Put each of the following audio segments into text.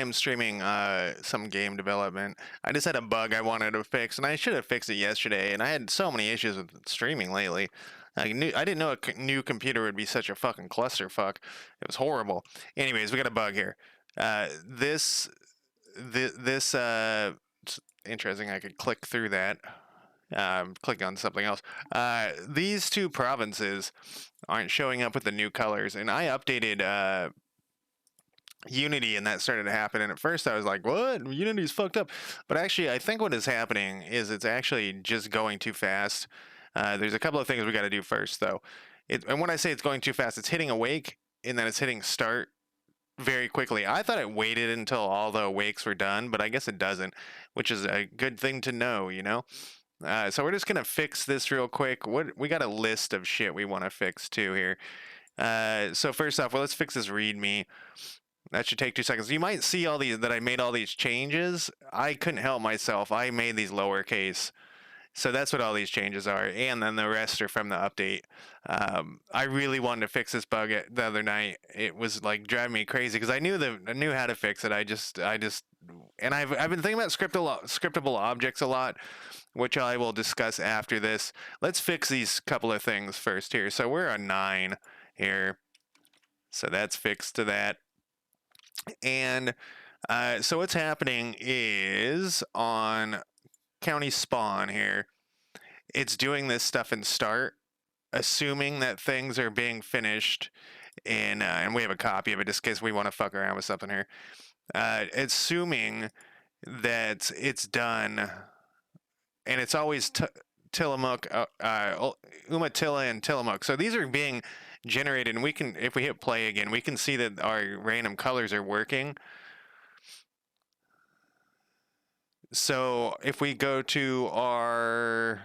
am streaming some game development. I just had a bug I wanted to fix, and I should have fixed it yesterday. And I had so many issues with streaming lately. I didn't know a new computer would be such a fucking clusterfuck. It was horrible. Anyways, we got a bug here. This it's interesting. I could click through that. Click on something else. These two provinces aren't showing up with the new colors, and I updated Unity, and that started to happen. And at first, I was like, "What? Unity's fucked up." But actually, I think what is happening is it's actually just going too fast. There's a couple of things we got to do first, though. And when I say it's going too fast, it's hitting awake, and then it's hitting start very quickly. I thought it waited until all the awakes were done, but I guess it doesn't, which is a good thing to know, you know? So we're just gonna fix this real quick. We got a list of shit we want to fix too here. So first off, well, let's fix this README. That should take 2 seconds. You might see all these that I made all these changes. I couldn't help myself. I made these lowercase. So that's what all these changes are, and then the rest are from the update. I really wanted to fix this bug the other night. It was like driving me crazy because I knew how to fix it. And I've been thinking about scriptable objects a lot, which I will discuss after this. Let's fix these couple of things first here. So we're on 9 here, so that's fixed to that. And so what's happening is on county spawn here, it's doing this stuff in start, assuming that things are being finished, and we have a copy of it just in case we want to fuck around with something here. Assuming that it's done, and it's always Tillamook, Umatilla, and Tillamook. So these are being generated, and we can, if we hit play again, we can see that our random colors are working. So if we go to our,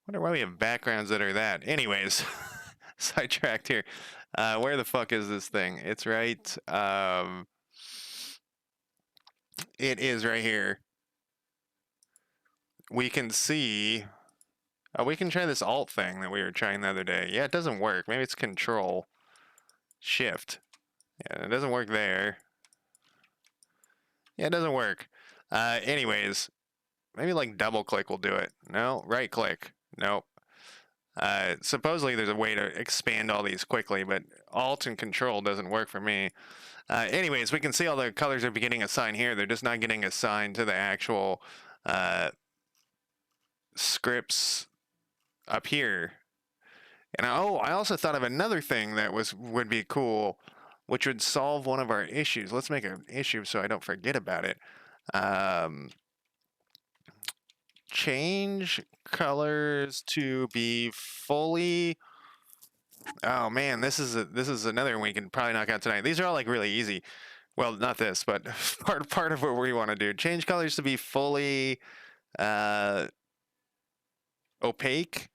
wonder why we have backgrounds that are that. Anyways, sidetracked here. Where the fuck is this thing? It's right. It is right here. We can see. We can try this alt thing that we were trying the other day. Yeah, it doesn't work. Maybe it's Control Shift. Yeah, it doesn't work there. Yeah, it doesn't work. Anyways, maybe like double click will do it. No, right click. Nope. Supposedly there's a way to expand all these quickly, but Alt and Control doesn't work for me. Anyways, we can see all the colors are getting assigned here. They're just not getting assigned to the actual scripts up here. And I also thought of another thing that would be cool, which would solve one of our issues. Let's make an issue so I don't forget about it. Change colors to be fully. Oh man, this is another one we can probably knock out tonight. These are all like really easy. Well, not this, but part of what we want to do. Change colors to be fully opaque.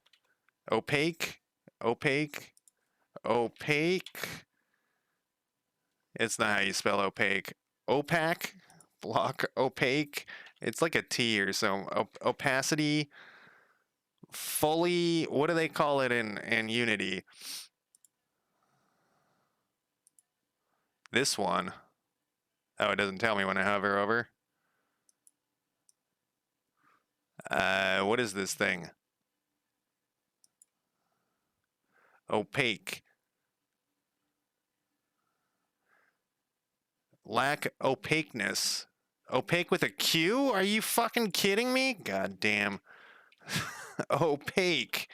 It's not how you spell opaque. Opaque, block, opaque. It's like a T or so. Opacity, fully. What do they call it in Unity? This one. Oh, it doesn't tell me when I hover over. What is this thing? Opaque. Lack opaqueness. Opaque with a Q? Are you fucking kidding me? God damn. Opaque.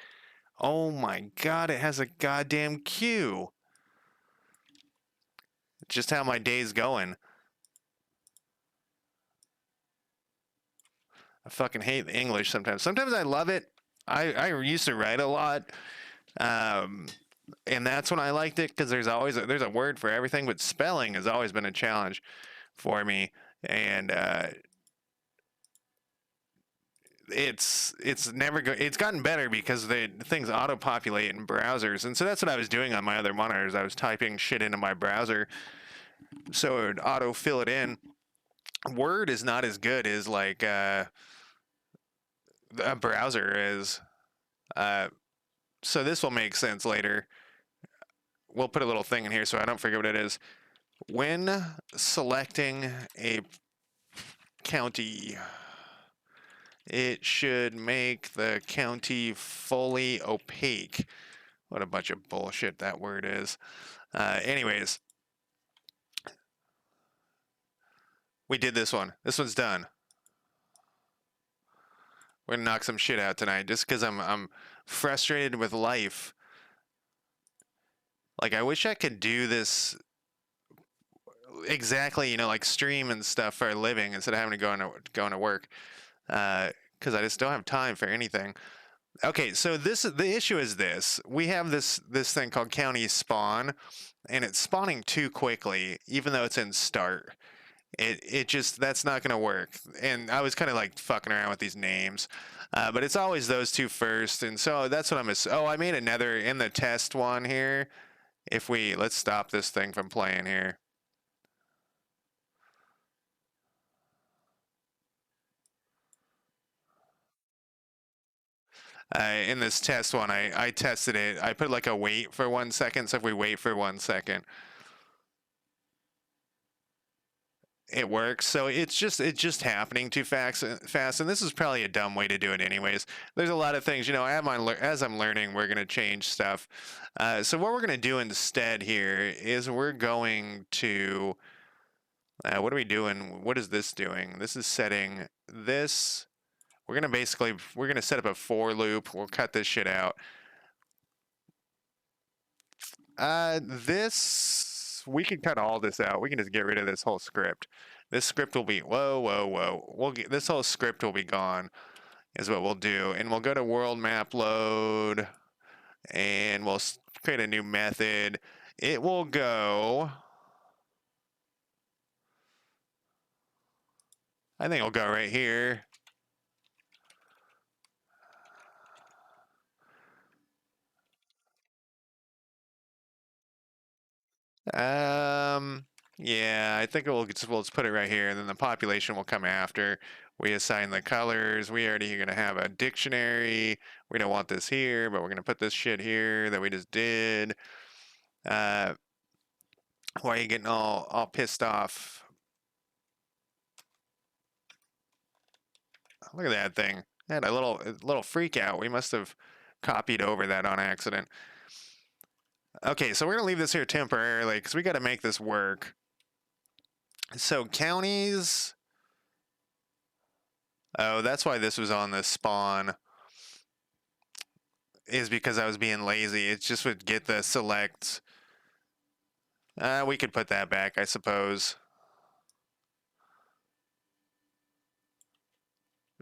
Oh my god, it has a goddamn Q. Just how my day's going. I fucking hate English sometimes. Sometimes I love it. I used to write a lot. And that's when I liked it because there's a word for everything, but spelling has always been a challenge for me. And it's gotten better because the things auto-populate in browsers, and so that's what I was doing on my other monitors. I was typing shit into my browser so it would auto-fill it in. Word is not as good as like a browser is. So this will make sense later. we'll put a little thing in here so I don't forget what it is. When selecting a county, it should make the county fully opaque. What a bunch of bullshit that word is. Anyways, we did this one. This one's done. We're gonna knock some shit out tonight just because I'm frustrated with life. Like, I wish I could do this exactly, you know, like stream and stuff for a living instead of having to go into work. Because I just don't have time for anything. Okay, so the issue is this: we have this thing called county spawn, and it's spawning too quickly, even though it's in start. It just that's not gonna work. And I was kind of like fucking around with these names, but it's always those two first, and so that's what oh, I made another in the test one here. If we let's stop this thing from playing here. In this test one, I tested it. I put like a wait for 1 second. So if we wait for 1 second, it works. So it's just happening too fast. And this is probably a dumb way to do it, anyways. There's a lot of things, you know. As I'm learning, we're gonna change stuff. So what we're gonna do instead here is we're going to. What are we doing? What is this doing? This is setting this. We're gonna set up a for loop. We'll cut this shit out. This we can cut all this out. We can just get rid of this whole script. This script will be whoa. We'll get this whole script will be gone. Is what we'll do, and we'll go to world map load, and we'll create a new method. It will go. I think it'll go right here. Yeah, I think we'll just put it right here, and then the population will come after. We assign the colors. We already going to have a dictionary. We don't want this here, but we're going to put this shit here that we just did. Why are you getting all pissed off? Look at that thing. It had a little freak out. We must have copied over that on accident. Okay, so we're gonna leave this here temporarily because we got to make this work. So counties. Oh, that's why this was on the spawn. Is because I was being lazy. It just would get the select. We could put that back, I suppose.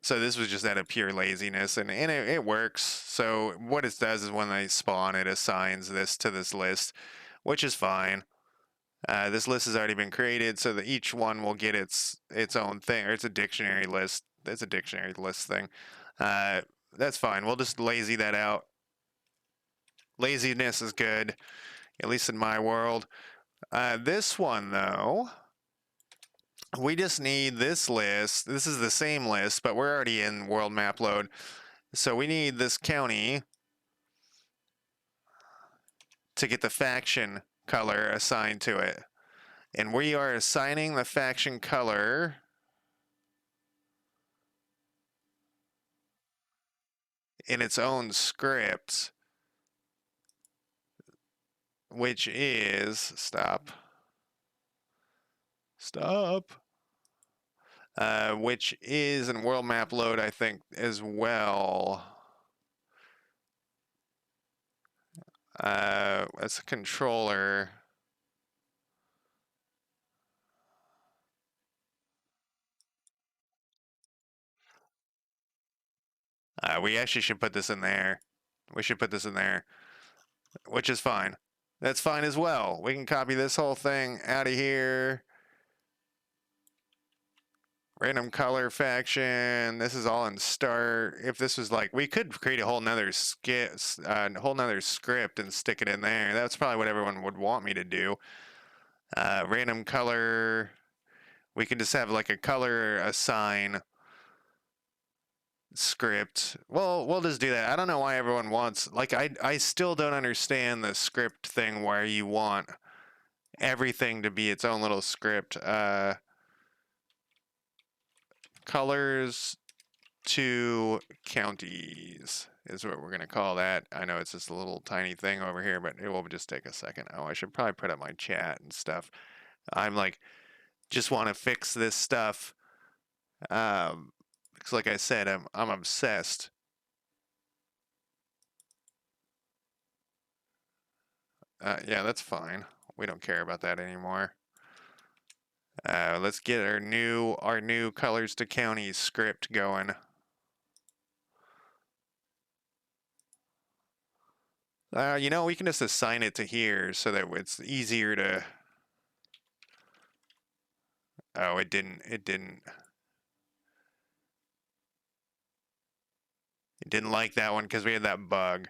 So this was just out of pure laziness, and it works. So what it does is when they spawn, it assigns this to this list, which is fine. This list has already been created, so that each one will get its own thing, or it's a dictionary list. It's a dictionary list thing. That's fine. We'll just lazy that out. Laziness is good, at least in my world. This one, though, we just need this list. This is the same list, but we're already in world map load. So we need this county to get the faction color assigned to it. And we are assigning the faction color in its own script, which is stop, which is in world map load, I think, as well. As a controller. We actually should put this in there. We should put this in there, which is fine. That's fine as well. We can copy this whole thing out of here. Random color faction. This is all in start. If this was like, we could create a whole nother script and stick it in there. That's probably what everyone would want me to do. Random color. We could just have like a color assign script. Well, we'll just do that. I don't know why everyone wants, like, I still don't understand the script thing where you want everything to be its own little script. Colors to counties is what we're going to call that. I know it's just a little tiny thing over here, but it will just take a second. Oh, I should probably put up my chat and stuff. I'm like, just want to fix this stuff. Because like I said, I'm obsessed. Yeah, that's fine. We don't care about that anymore. Let's get our new colors to counties script going. You know, we can just assign it to here so that it's easier to. Oh, it didn't. It didn't. It didn't like that one because we had that bug.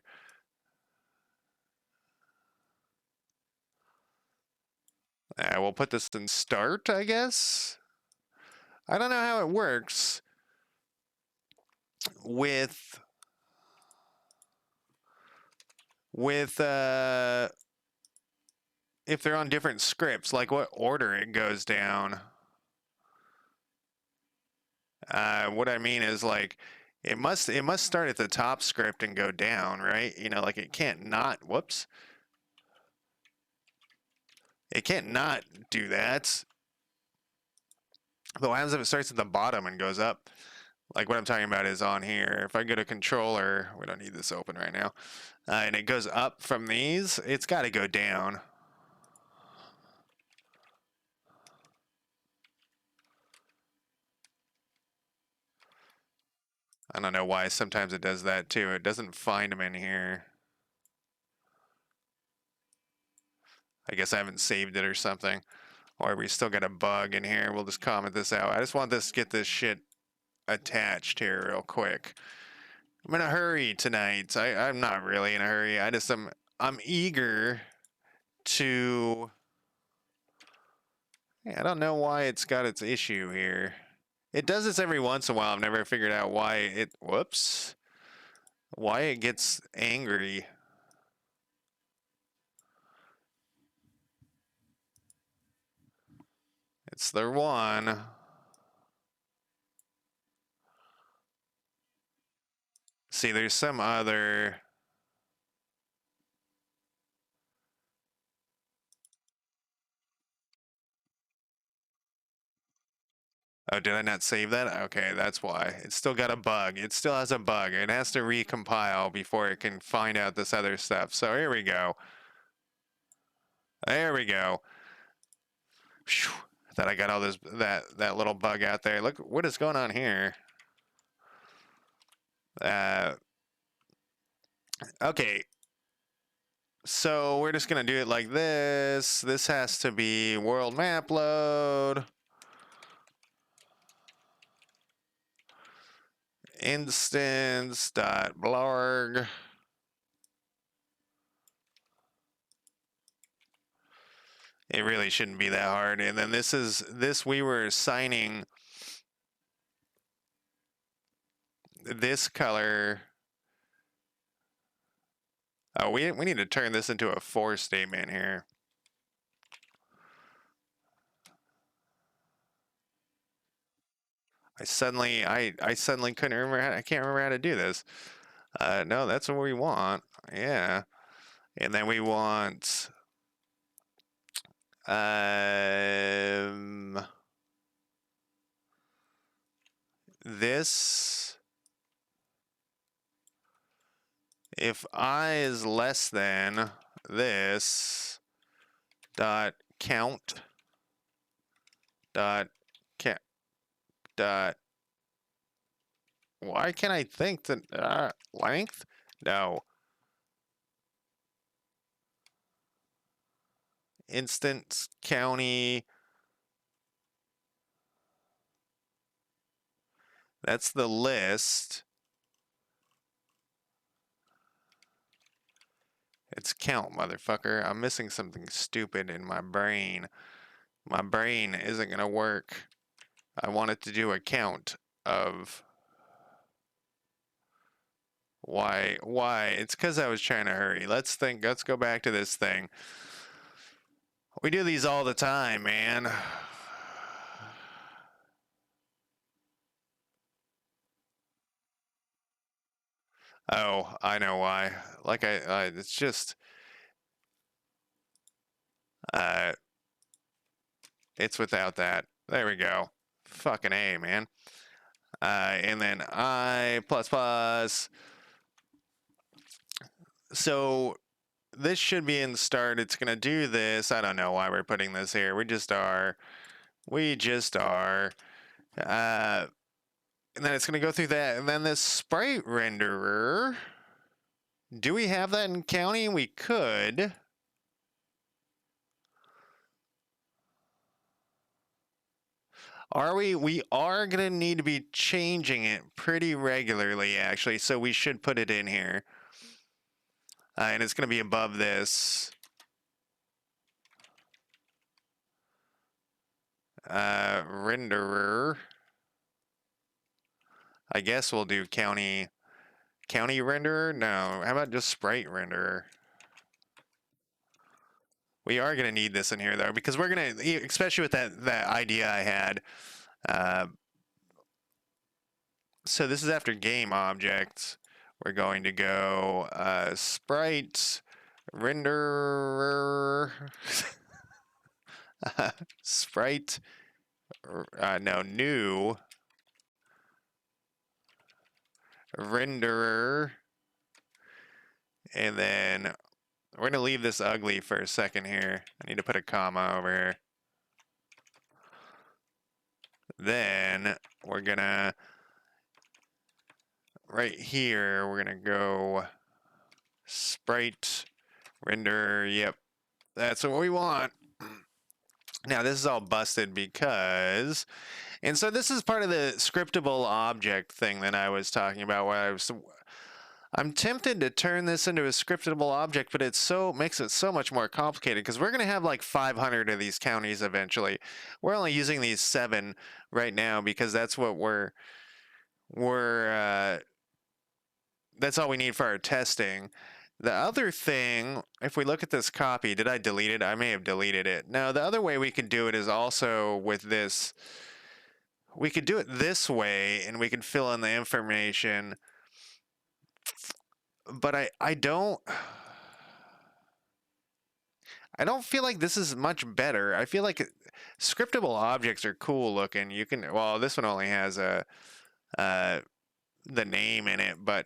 We'll put this in start, I guess. I don't know how it works with if they're on different scripts, like what order it goes down. What I mean is like it must start at the top script and go down, right? You know, like it can't not. Whoops. It can't not do that. But what happens if it starts at the bottom and goes up? Like what I'm talking about is on here. If I go to controller, we don't need this open right now, and it goes up from these, it's got to go down. I don't know why sometimes it does that too. It doesn't find them in here. I guess I haven't saved it or something. Or we still got a bug in here. We'll just comment this out. I just want this get this shit attached here real quick. I'm in a hurry tonight. I'm not really in a hurry. I'm eager to. I don't know why it's got its issue here. It does this every once in a while. I've never figured out why it. Whoops. Why it gets angry. It's the one. See, there's some other. Oh, did I not save that? Okay, that's why. It's still got a bug. It still has a bug. It has to recompile before it can find out this other stuff. So here we go. There we go. Whew. I thought I got all this that little bug out there. Look what is going on here. Okay. So we're just gonna do it like this. This has to be world map load. Instance.blarg. It really shouldn't be that hard. And then this we were assigning this color. Oh, we need to turn this into a for statement here. I suddenly couldn't remember I can't remember how to do this. No, that's what we want. Yeah. And then we want this, if I is less than this dot count dot dot, why can't I think that length? No. Instance county. That's the list. It's count, motherfucker. I'm missing something stupid in my brain. My brain isn't gonna work. I want it to do a count of. Why? Why? It's because I was trying to hurry. Let's think. Let's go back to this thing. We do these all the time, man. Oh, I know why. Like it's just, uh, it's without that. There we go. Fucking A, man. And then I plus plus. So this should be in start. It's gonna do this. I don't know why we're putting this here. We just are. We just are. And then it's gonna go through that. And then this sprite renderer. Do we have that in county? We could. Are we? We are going to need to be changing it pretty regularly, actually, so we should put it in here. And it's going to be above this. Renderer. I guess we'll do county renderer? No, how about just sprite renderer? We are going to need this in here, though, because we're going to, especially with that idea I had. So this is after game objects. We're going to go sprite renderer. Sprite. No, new renderer. And then we're going to leave this ugly for a second here. I need to put a comma over here. Then we're going to, right here, we're going to go sprite render. Yep, that's what we want. Now this is all busted because, and so this is part of the scriptable object thing that I was talking about, where I'm tempted to turn this into a scriptable object, but makes it so much more complicated because we're going to have like 500 of these counties eventually. We're only using these 7 right now because that's what that's all we need for our testing. The other thing, if we look at this copy, did I delete it? I may have deleted it. No, the other way we could do it is also with this. We could do it this way, and we could fill in the information. But I don't feel like this is much better. I feel like scriptable objects are cool looking. You can, well, this one only has the name in it, but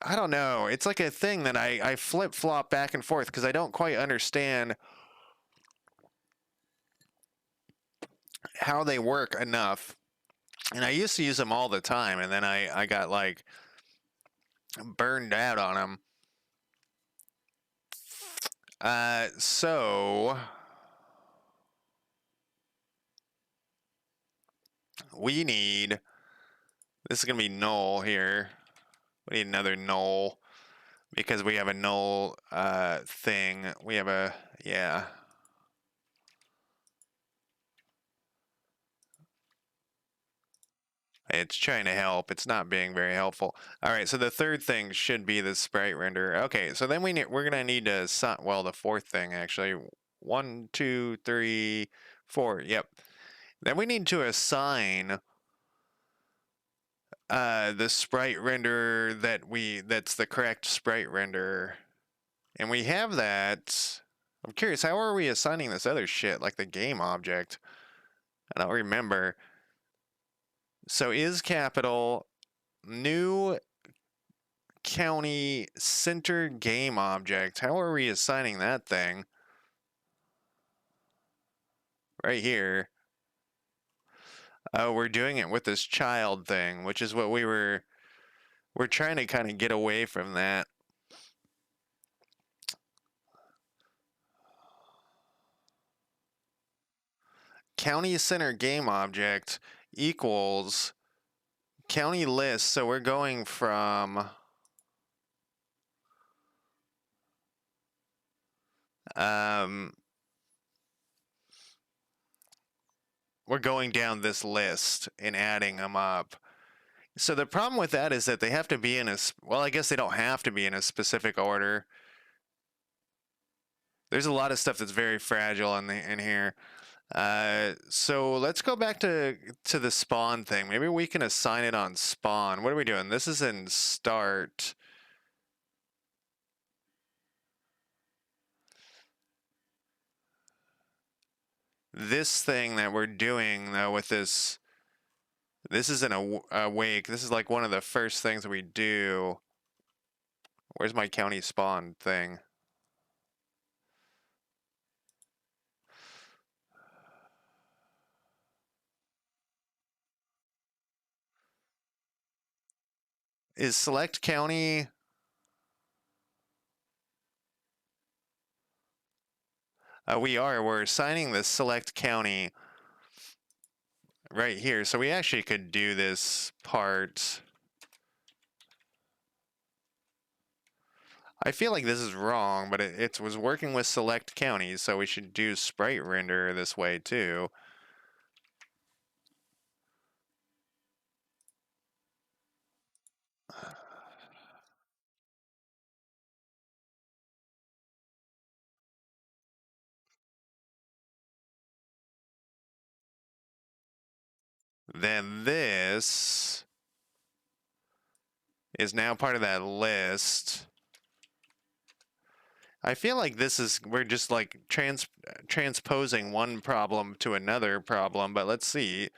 I don't know. It's like a thing that I flip flop back and forth because I don't quite understand how they work enough. And I used to use them all the time, and then I got like burned out on them. So we need, this is gonna be null here. We need another null because we have a null thing. We have a, yeah. It's trying to help. It's not being very helpful. All right, so the third thing should be the sprite render. Okay, so then we're gonna need to assign, well, the fourth thing actually. 1, 2, 3, 4. Yep. Then we need to assign the sprite render that's the correct sprite render, and we have that. I'm curious, how are we assigning this other shit like the game object? I don't remember. So is capital new county center game object. How are we assigning that thing? Right here. Oh, we're doing it with this child thing, which is what we're trying to kind of get away from that. County center game object equals county list. So we're going from we're going down this list and adding them up. So the problem with that is that they have to be in a, well, I guess they don't have to be in a specific order. There's a lot of stuff that's very fragile in here. So let's go back to the spawn thing. Maybe we can assign it on spawn. What are we doing? This is in start. This thing that we're doing though with this is an awake. This is like one of the first things that we do. Where's my county spawn thing? Is select county? We're assigning the select county right here. So we actually could do this part. I feel like this is wrong, but it was working with select counties, so we should do sprite render this way too. Then this is now part of that list. I feel like we're just like transposing one problem to another problem, but let's see.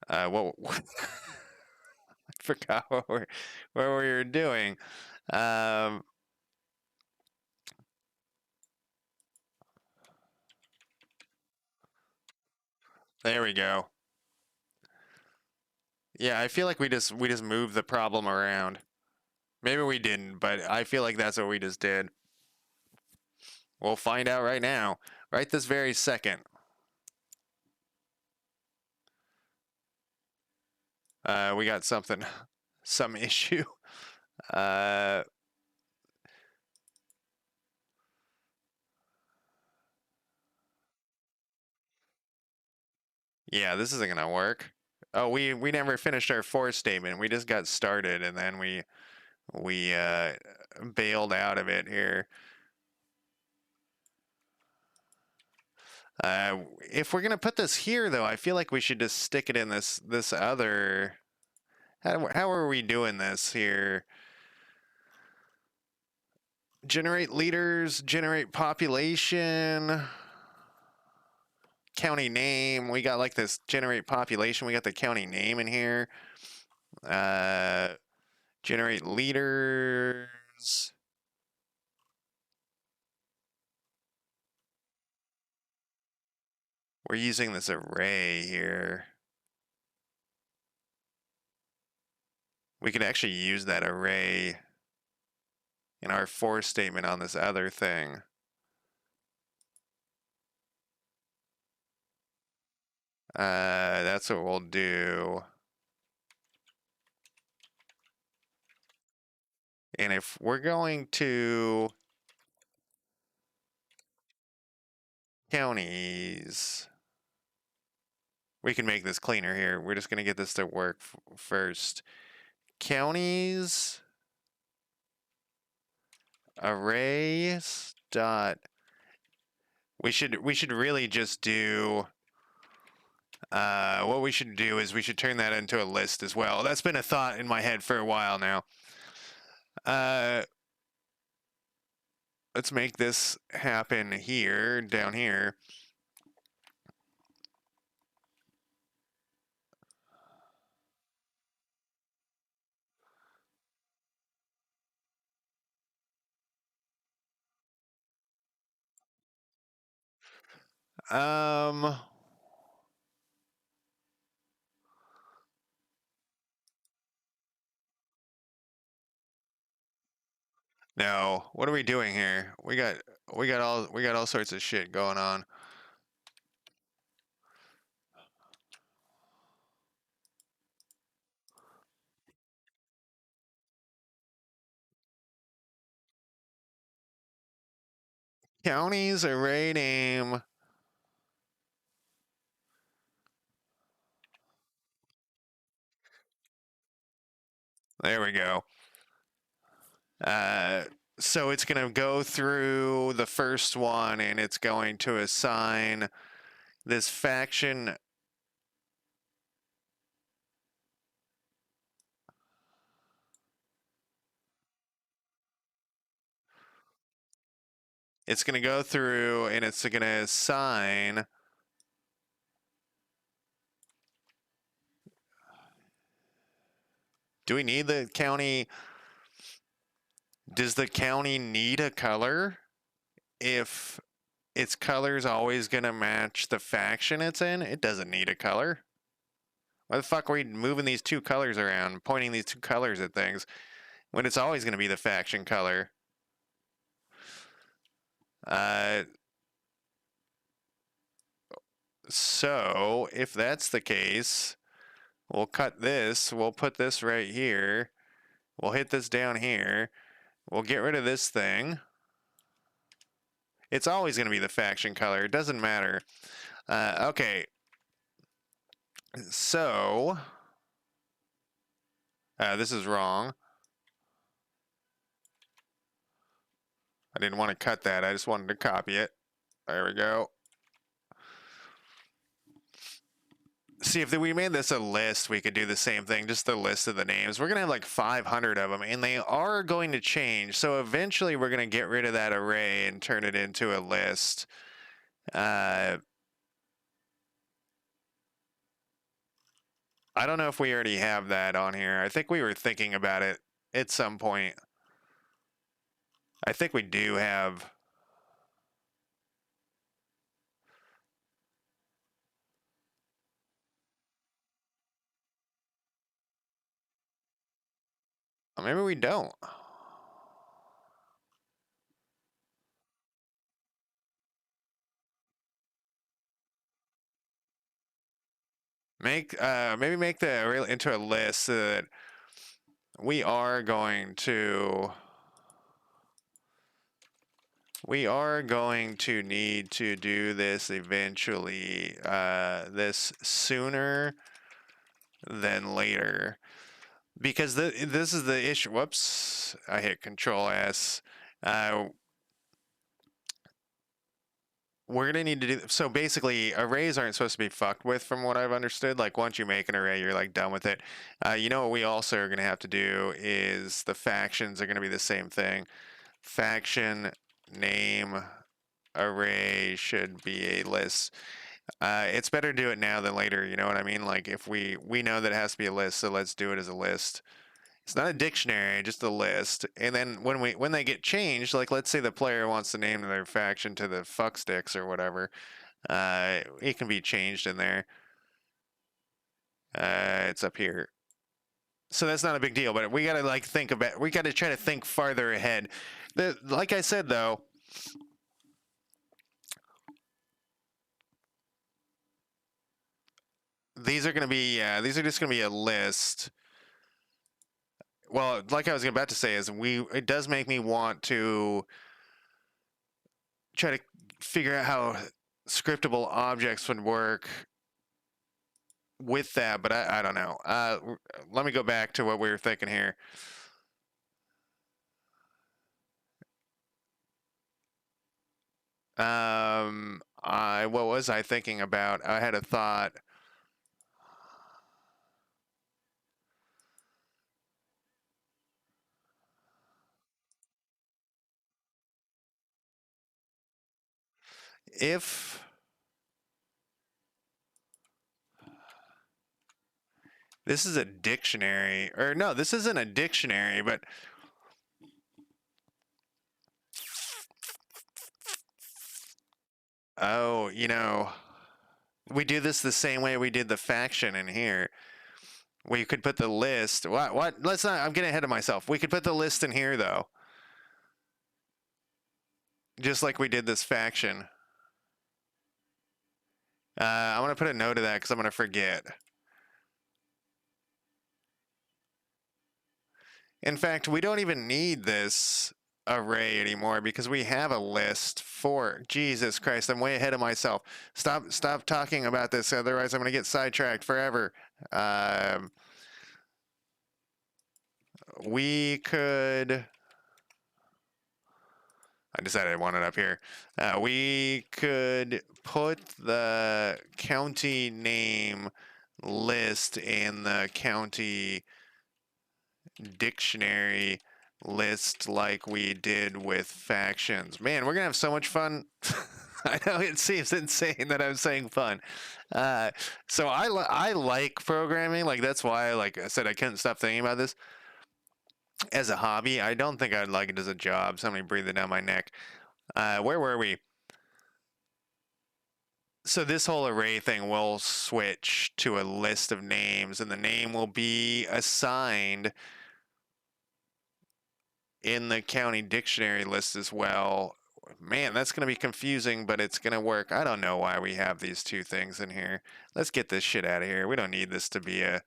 What I forgot what we were doing. Um, there we go. Yeah, I feel like we just moved the problem around. Maybe we didn't, but I feel like that's what we just did. We'll find out right now, right this very second. We got something, some issue. Uh, yeah, this isn't gonna work. Oh, we never finished our for statement. We just got started, and then we bailed out of it here. If we're gonna put this here, though, I feel like we should just stick it in this other. How are we doing this here? Generate leaders, generate population, county name. We got like this generate population. We got the county name in here. Generate leaders. We're using this array here. We could actually use that array in our for statement on this other thing. That's what we'll do. And if we're going to counties, we can make this cleaner here. We're just going to get this to work first. Counties arrays dot. We should really just do. What we should do is we should turn that into a list as well. That's been a thought in my head for a while now. Let's make this happen here, down here. Um, no. What are we doing here? We got all sorts of shit going on. Counties array name. There we go. So it's going to go through the first one and it's going to assign this faction. It's going to go through and it's going to assign. Do we need the county? Does the county need a color if its color is always going to match the faction it's in? It doesn't need a color. Why the fuck are we moving these two colors around, pointing these two colors at things, when it's always going to be the faction color? So, if that's the case, we'll cut this, we'll put this right here, we'll hit this down here, we'll get rid of this thing. It's always going to be the faction color, it doesn't matter. Okay. So, this is wrong. I didn't want to cut that, I just wanted to copy it. There we go. See, if we made this a list, we could do the same thing, just the list of the names. We're going to have like 500 of them, and they are going to change. So eventually we're going to get rid of that array and turn it into a list. I don't know if we already have that on here. I think we were thinking about it at some point. I think we do have... Maybe we don't. Maybe make the array into a list so that we are going to need to do this eventually, this sooner than later, because this is the issue. Whoops, I hit Control S. We're gonna need to do so. Basically, arrays aren't supposed to be fucked with, from what I've understood. Like once you make an array, you're like done with it. You know what we also are gonna have to do is the factions are gonna be the same thing. Faction name array should be a list. It's better to do it now than later, you know what I mean? Like if we know that it has to be a list, so let's do it as a list. It's not a dictionary, just a list. And then when they get changed, like let's say the player wants to name their faction to the fuck sticks or whatever, it can be changed in there. It's up here. So that's not a big deal, but we gotta like we gotta try to think farther ahead. Like I said though, these are just gonna be a list. Well, like I was about to say, it does make me want to try to figure out how scriptable objects would work with that, but I don't know. Let me go back to what we were thinking here. What was I thinking about? I had a thought. If this is a dictionary, or no, this isn't a dictionary, but oh, we do this the same way we did the faction in here. We could put the list. What? Let's not. I'm getting ahead of myself. We could put the list in here though, just like we did this faction. I'm gonna put a note of that because I'm gonna forget. In fact, we don't even need this array anymore because we have a list for... Jesus Christ, I'm way ahead of myself. Stop talking about this, otherwise I'm going to get sidetracked forever. we could... I decided I want it up here. We could put the county name list in the county dictionary list like we did with factions. Man, we're gonna have so much fun. I know it seems insane that I'm saying fun. So I like programming. Like that's why, like I said, I couldn't stop thinking about this as a hobby. I don't think I'd like it as a job. Somebody breathing down my neck. Where were we? So this whole array thing will switch to a list of names, and the name will be assigned in the county dictionary list as well. Man, that's going to be confusing, but it's going to work. I don't know why we have these two things in here. Let's get this shit out of here. We don't need this to be a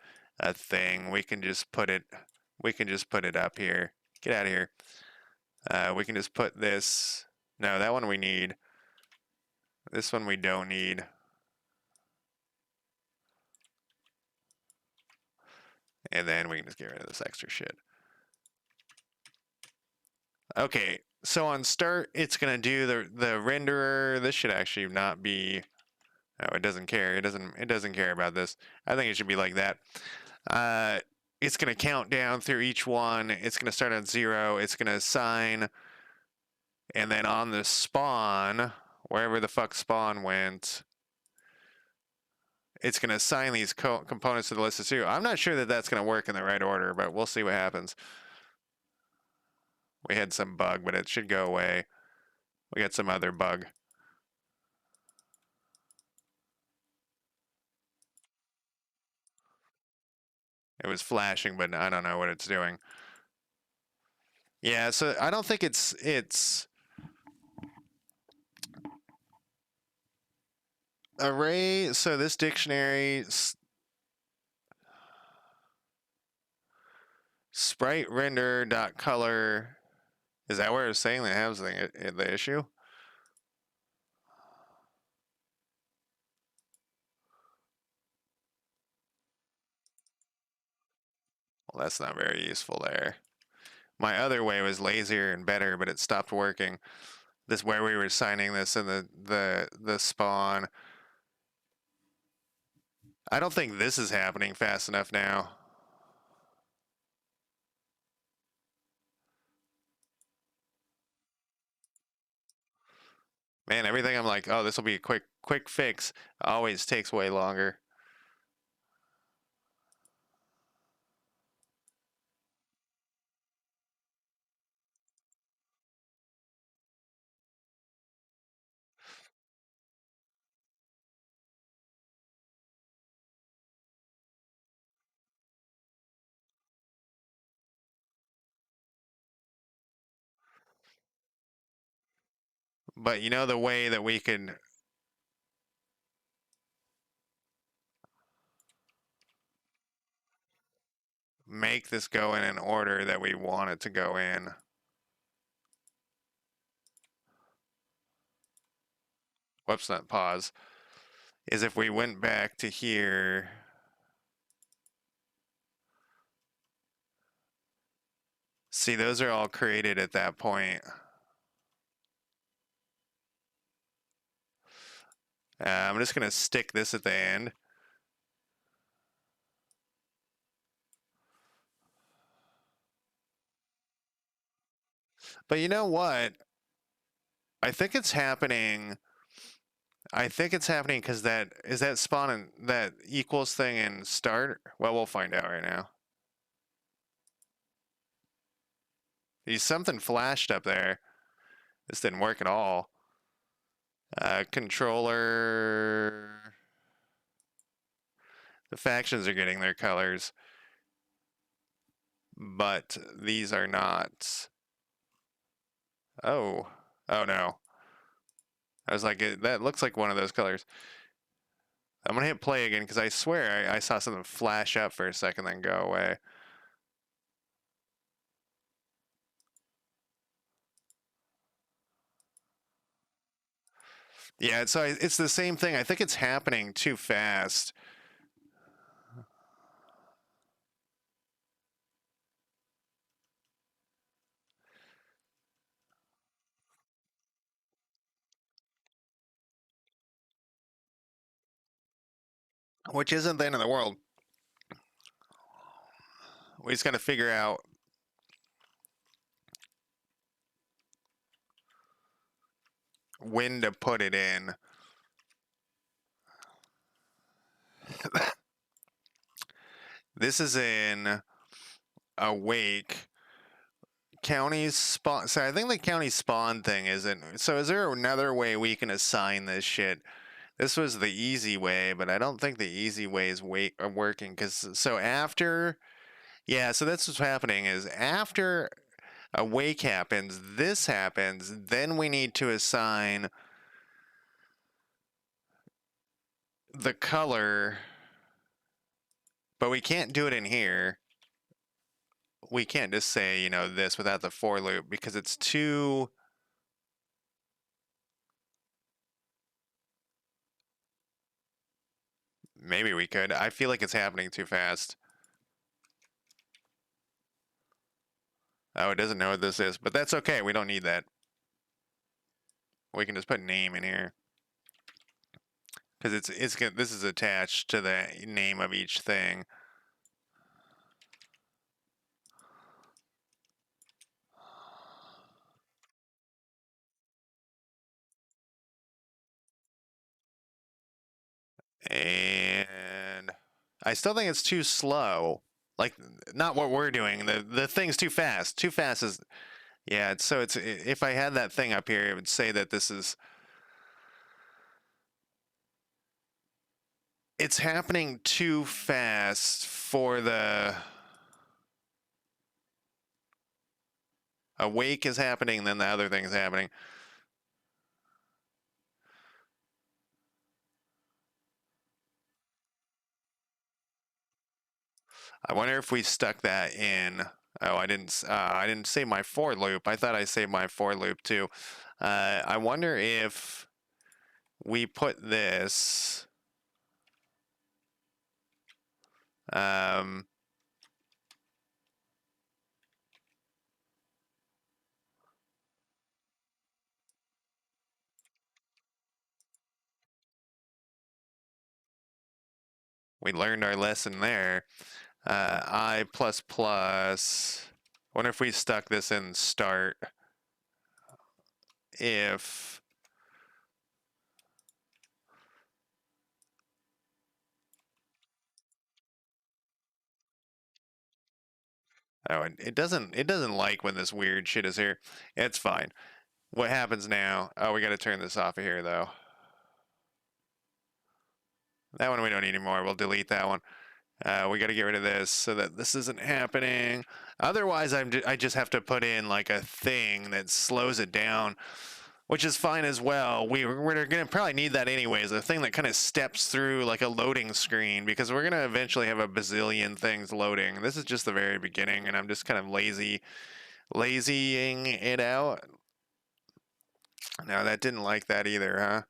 thing. We can just put it up here. Get out of here. We can just put this. No, that one we need. This one we don't need. And then we can just get rid of this extra shit. Okay, so on start, it's gonna do the renderer. This should actually not be. Oh, it doesn't care. It doesn't care about this. I think it should be like that. It's gonna count down through each one. It's gonna start at 0. It's gonna assign, and then on the spawn, wherever the fuck spawn went, it's gonna assign these components to the list of 0. I'm not sure that that's gonna work in the right order, but we'll see what happens. We had some bug, but it should go away. We got some other bug. It was flashing, but I don't know what it's doing. Yeah, so I don't think it's array. So this dictionary sprite render dot color. Is that where it's saying that it has the issue? Well, that's not very useful there. My other way was lazier and better, but it stopped working. This where we were signing this in the spawn. I don't think this is happening fast enough now. Man, everything I'm like, oh, this will be a quick fix, always takes way longer. But you know the way that we can make this go in an order that we want it to go in. Whoops, not pause. Is if we went back to here. See, those are all created at that point. I'm just going to stick this at the end. But you know what? I think it's happening. I think it's happening because that is that spawn and that equals thing in start. Well, we'll find out right now. Something flashed up there. This didn't work at all. Controller. The factions are getting their colors, but these are not. Oh, oh no. I was like, that looks like one of those colors. I'm gonna hit play again because I swear I saw something flash up for a second, then go away. Yeah, so it's the same thing. I think it's happening too fast. which isn't the end of the world. We just got to figure out when to put it in. This is in Awake. Counties spawn. So I think the county spawn thing isn't. So is there another way we can assign this shit? This was the easy way, but I don't think the easy way is working. Because so after, yeah, so that's what's happening is after Awake happens, this happens, then we need to assign the color, but we can't do it in here. We can't just say, you know, this without the for loop because it's too. Maybe we could. I feel like it's happening too fast. Oh, it doesn't know what this is, but that's okay. We don't need that. We can just put name in here because this is attached to the name of each thing. And I still think it's too slow. Like not what we're doing. The thing's too fast. Too fast is yeah. So it's if I had that thing up here, it would say that this is. It's happening too fast for the Awake is happening, then the other thing's happening. I wonder if we stuck that in. Oh, I didn't save my for loop. I thought I saved my for loop too. I wonder if we put this. Um, we learned our lesson there. I plus plus. Wonder if we stuck this in start. If oh, it doesn't like when this weird shit is here. It's fine. What happens now? Oh, we got to turn this off of here though. That one we don't need anymore. We'll delete that one. We got to get rid of this so that this isn't happening. Otherwise, I just have to put in like a thing that slows it down, which is fine as well. We're going to probably need that anyways. A thing that kind of steps through like a loading screen because we're going to eventually have a bazillion things loading. This is just the very beginning, and I'm just kind of lazying it out. No, that didn't like that either, huh?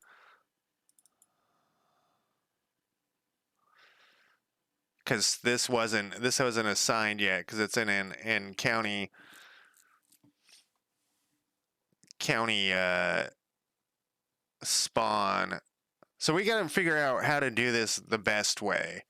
Because this wasn't assigned yet because it's in county spawn. So we got to figure out how to do this the best way.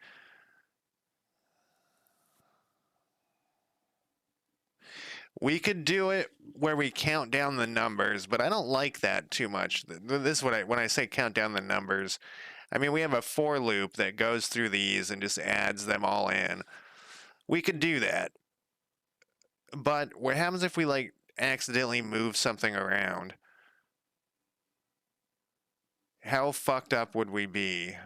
We could do it where we count down the numbers, but I don't like that too much. This is when I say count down the numbers. I mean, we have a for loop that goes through these and just adds them all in. We could do that. But what happens if we like accidentally move something around? How fucked up would we be?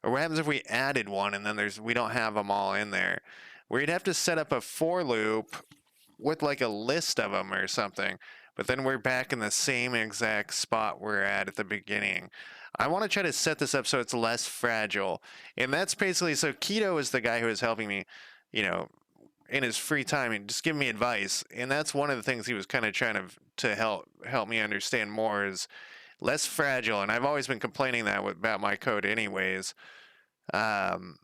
Or what happens if we added one and then we don't have them all in there? We'd have to set up a for loop with like a list of them or something. But then we're back in the same exact spot we're at the beginning. I want to try to set this up so it's less fragile. And that's basically so Keto is the guy who is helping me, you know, in his free time and just giving me advice. And that's one of the things he was kind of trying to help me understand more is less fragile. And I've always been complaining that about my code anyways. Um,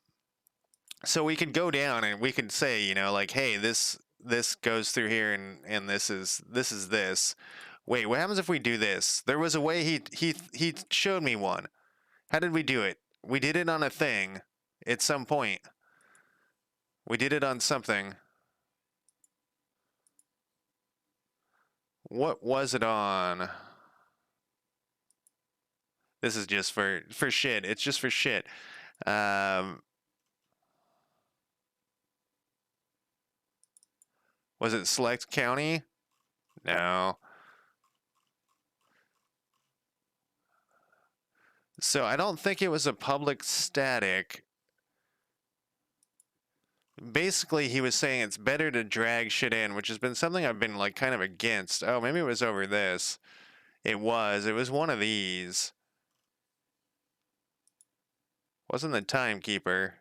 so we could go down and we could say, you know, like, hey, this goes through here and this is this. Wait, what happens if we do this? There was a way he showed me one. How did we do it? We did it on a thing at some point. We did it on something. What was it on? This is just for shit. It's just for shit. Was it select county? No. So I don't think it was a public static. Basically, he was saying it's better to drag shit in, which has been something I've been like kind of against. Oh, maybe it was over this. It was one of these. Wasn't the timekeeper.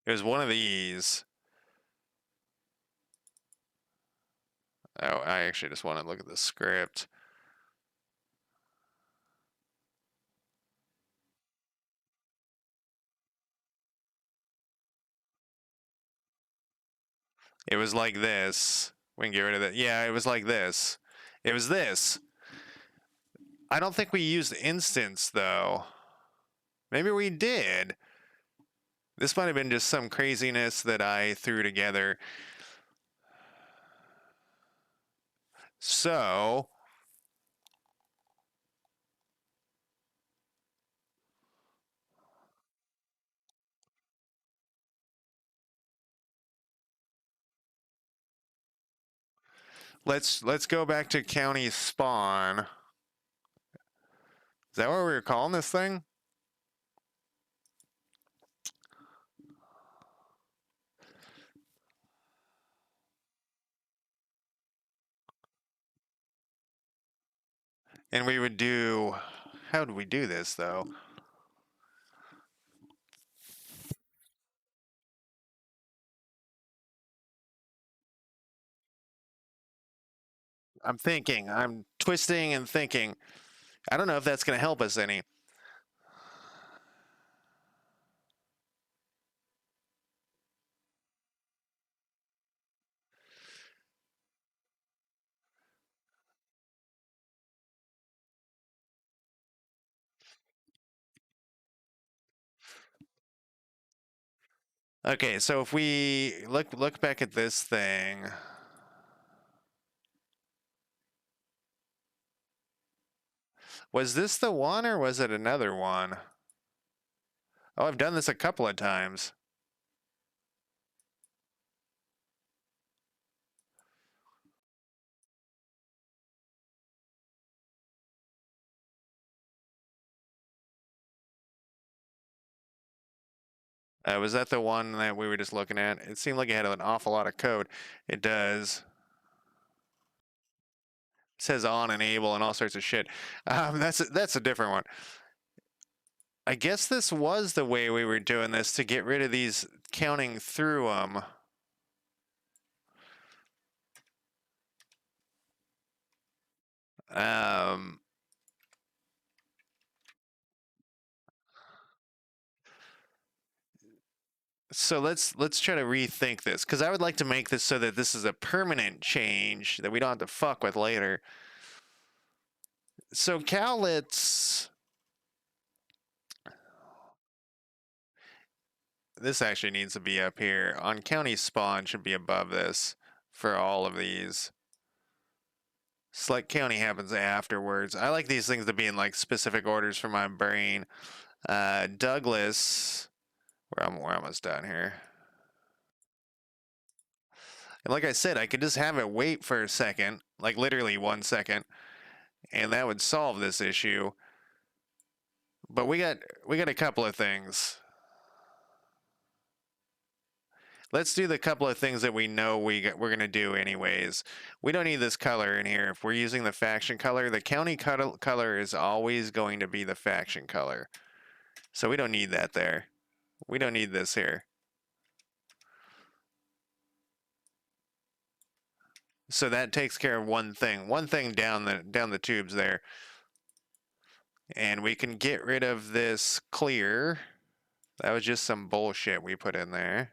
It was one of these. Oh, I actually just want to look at the script. It was like this. We can get rid of it. Yeah, it was like this. It was this. I don't think we used instance, though. Maybe we did. This might have been just some craziness that I threw together. So, let's go back to county spawn. Is that what we were calling this thing? And we would do, how do we do this though? I'm thinking, I'm twisting and thinking. I don't know if that's going to help us any. Okay, so if we look back at this thing. Was this the one or was it another one? Oh, I've done this a couple of times. Was that the one that we were just looking at? It seemed like it had an awful lot of code. It does. It says on enable and all sorts of shit. That's a different one. I guess this was the way we were doing this to get rid of these counting through them. So let's try to rethink this because I would like to make this so that this is a permanent change that we don't have to fuck with later. So cowlets, this actually needs to be up here. On county spawn should be above this for all of these. Select county happens afterwards. I like these things to be in like specific orders for my brain. Douglas, we're almost done here. And like I said, I could just have it wait for a second, like literally 1 second, and that would solve this issue. But we got a couple of things. Let's do the couple of things that we know we're going to do anyways. We don't need this color in here. If we're using the faction color, the county color is always going to be the faction color. So we don't need that there. We don't need this here. So that takes care of one thing. One thing down the tubes there. And we can get rid of this clear. That was just some bullshit we put in there.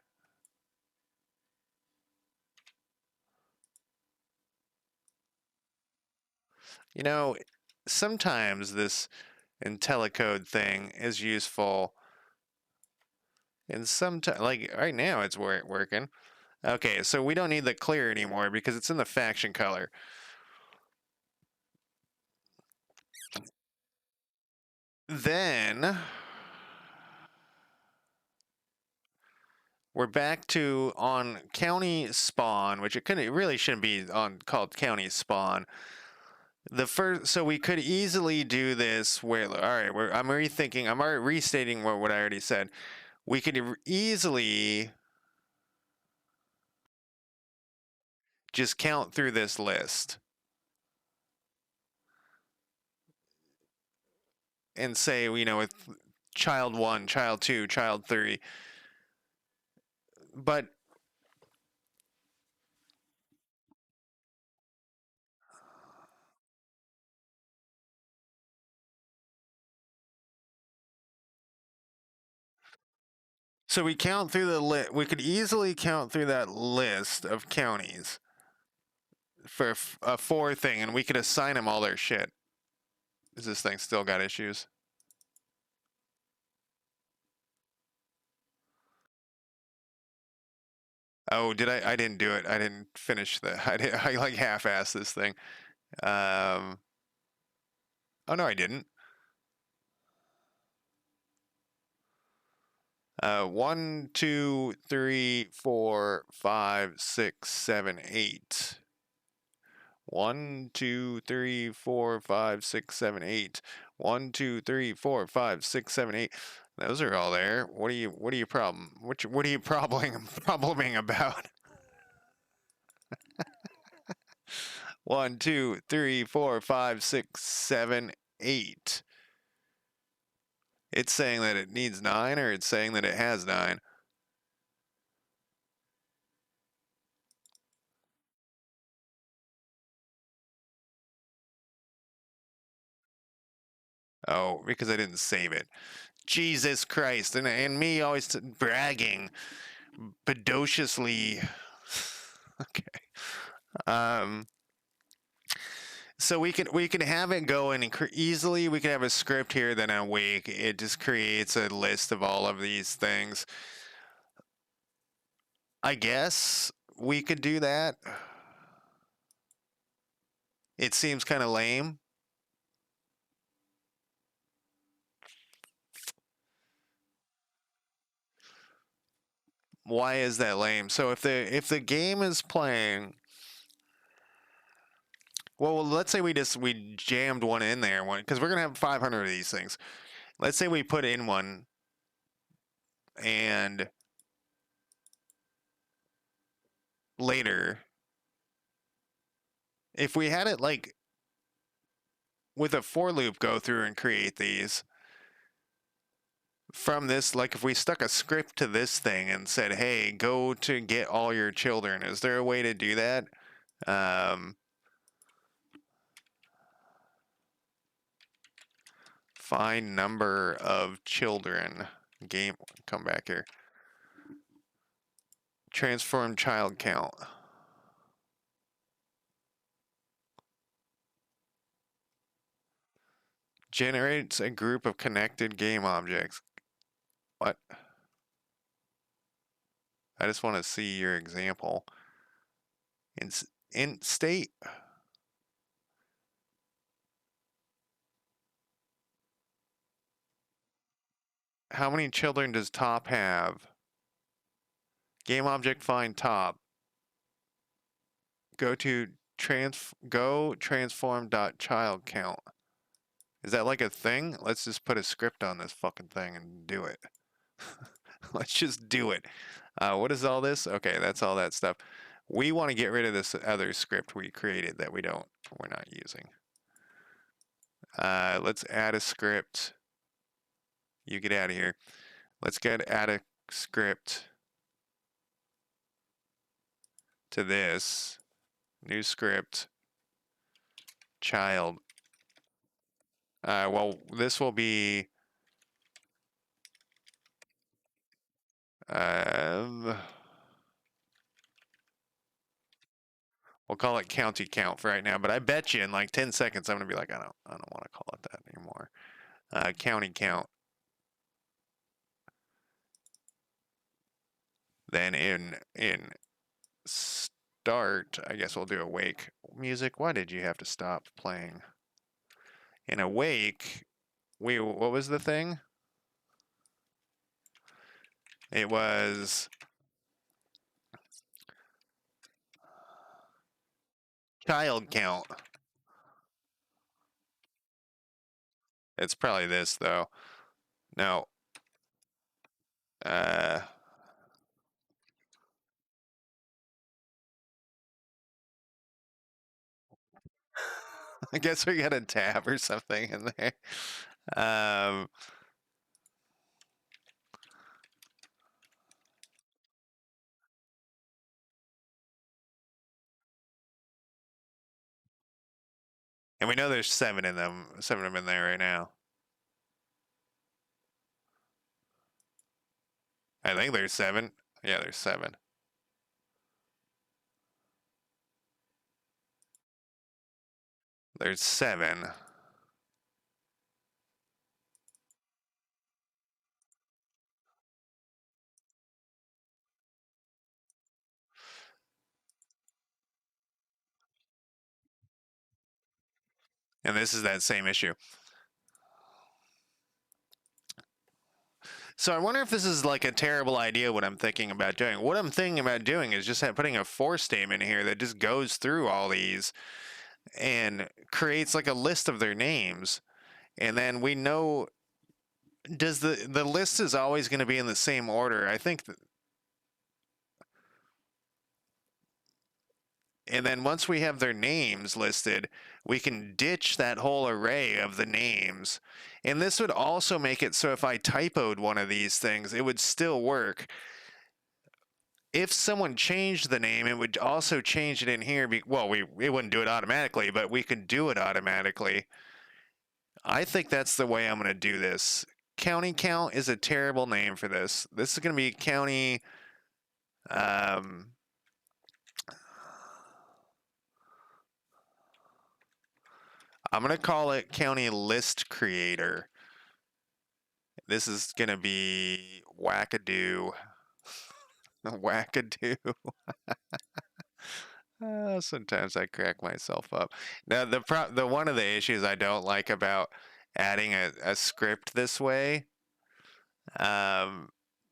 You know, sometimes this IntelliCode thing is useful. And sometimes, like right now, it's working. Okay, so we don't need the clear anymore because it's in the faction color. Then we're back to on county spawn, which it really shouldn't be on called county spawn. So we could easily do this where, all right, I'm rethinking, I'm already restating what I already said. We could easily just count through this list and say, you know, with child 1, child 2, child 3. But so we count through the list. We could easily count through that list of counties for a 4 thing, and we could assign them all their shit. Is this thing still got issues? Oh, did I? I didn't do it. I didn't finish the. I like half-assed this thing. Oh no, I didn't. 1, 2, 3, 4, 5, 6, 7, 8. 1, 2, 3, 4, 5, 6, 7, 8. 1, 2, 3, 4, 5, 6, 7, 8. Those are all there. What are you what are you probleming about? 1, 2, 3, 4, 5, 6, 7, 8. It's saying that it needs 9, or it's saying that it has 9. Oh, because I didn't save it. Jesus Christ. And me always bragging bodaciously. Okay. So we can have it go and easily we can have a script here. Then in a week it just creates a list of all of these things. I guess we could do that. It seems kind of lame. Why is that lame? So if the game is playing, well, let's say we jammed one in there, one because we're gonna have 500 of these things. Let's say we put in one, and later, if we had it like with a for loop go through and create these from this, like if we stuck a script to this thing and said, hey, go to get all your children, is there a way to do that? Find number of children. Game, come back here. Transform child count. Generates a group of connected game objects. What? I just want to see your example. In state. How many children does top have? Game object find top. Go to transform dot child count. Is that like a thing? Let's just put a script on this fucking thing and do it. Let's just do it. What is all this? Okay, that's all that stuff. We want to get rid of this other script we created that we're not using. Let's add a script. You get out of here. Let's add a script to this. New script. Child. Well, this will be. Um, we'll call it county count for right now, but I bet you in like 10 seconds I'm gonna be like, I don't want to call it that anymore. County count. Then in start, I guess we'll do awake music. Why did you have to stop playing? In awake, what was the thing? It was child count. It's probably this though. No. Uh, I guess we got a tab or something in there. Um, and we know there's 7 in them, 7 of them in there right now. I think there's 7. Yeah, there's 7. There's 7. And this is that same issue. So I wonder if this is like a terrible idea what I'm thinking about doing. What I'm thinking about doing is just putting a for statement here that just goes through all these and creates like a list of their names. And then we know does the list is always going to be in the same order. I think and then once we have their names listed, we can ditch that whole array of the names. And this would also make it so if I typoed one of these things, it would still work. If someone changed the name, it would also change it in here. Well, it wouldn't do it automatically, but we could do it automatically. I think that's the way I'm going to do this. County count is a terrible name for this. This is going to be county. Um, I'm going to call it county list creator. This is going to be wackadoo. Wackadoo. Sometimes I crack myself up. Now, the one of the issues I don't like about adding a script this way um,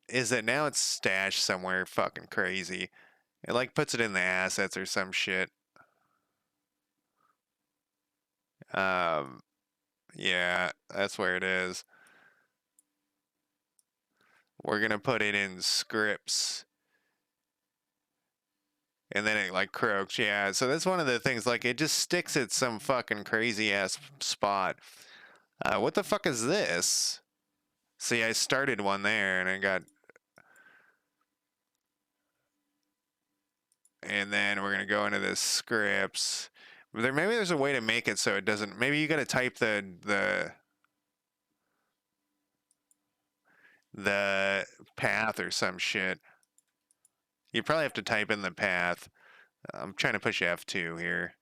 is that now it's stashed somewhere fucking crazy. It like puts it in the assets or some shit. Um, yeah, that's where it is. We're gonna put it in scripts. And then it like croaks, yeah. So that's one of the things, like it just sticks at some fucking crazy ass spot. What the fuck is this? See, I started one there and I got. And then we're gonna go into the scripts. Maybe there's a way to make it so it doesn't. Maybe you gotta type the path or some shit. You probably have to type in the path. I'm trying to push F2 here.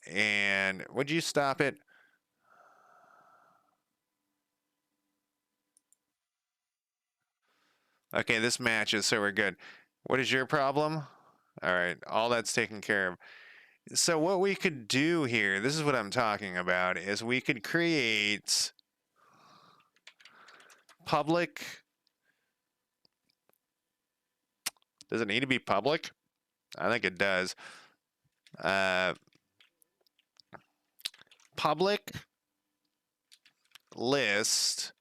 And would you stop it? Okay, this matches, so we're good. What is your problem? All right, all that's taken care of. So what we could do here, this is what I'm talking about, is we could create public. Does it need to be public? I think it does. Public list.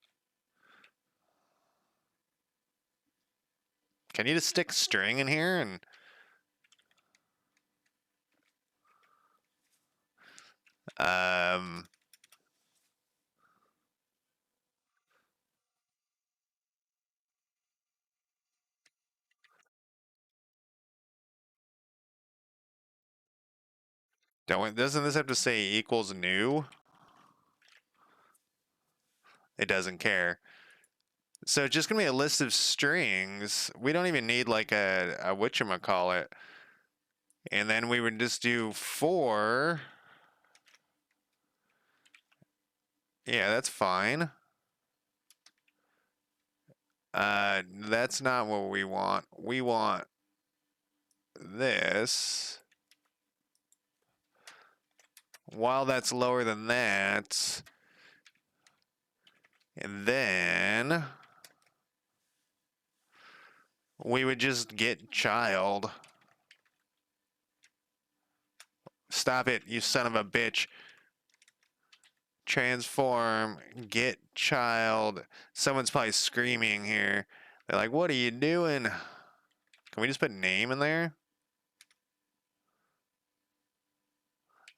Can you just stick string in here and um, Doesn't this have to say equals new? It doesn't care. So it's just gonna be a list of strings. We don't even need like a whatchamacallit. And then we would just do for. Yeah, that's fine. That's not what we want. We want this. While that's lower than that, and then we would just get child. Stop it, you son of a bitch. Transform, get child. Someone's probably screaming here. They're like, what are you doing? Can we just put name in there?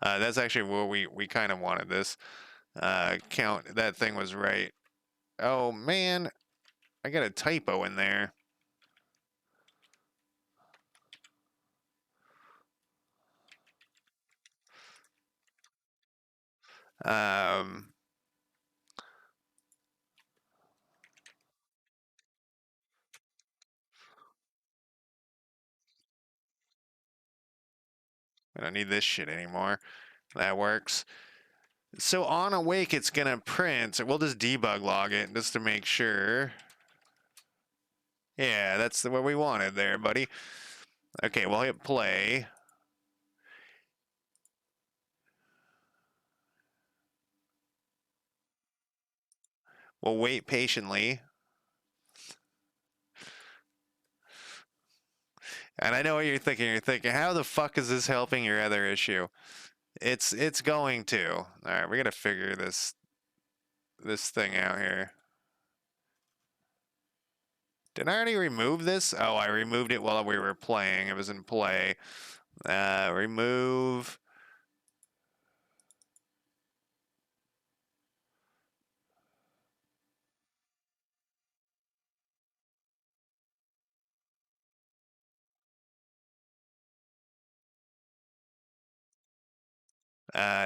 That's actually what we kind of wanted this. Count, that thing was right. Oh man, I got a typo in there. Um, I don't need this shit anymore. That works. So on awake, it's gonna print. We'll just debug log it just to make sure. Yeah, that's what we wanted there, buddy. Okay, we'll hit play. We'll wait patiently. And I know what you're thinking. You're thinking, how the fuck is this helping your other issue? It's going to. All right, we gotta figure this thing out here. Did I already remove this? Oh, I removed it while we were playing. It was in play. Remove.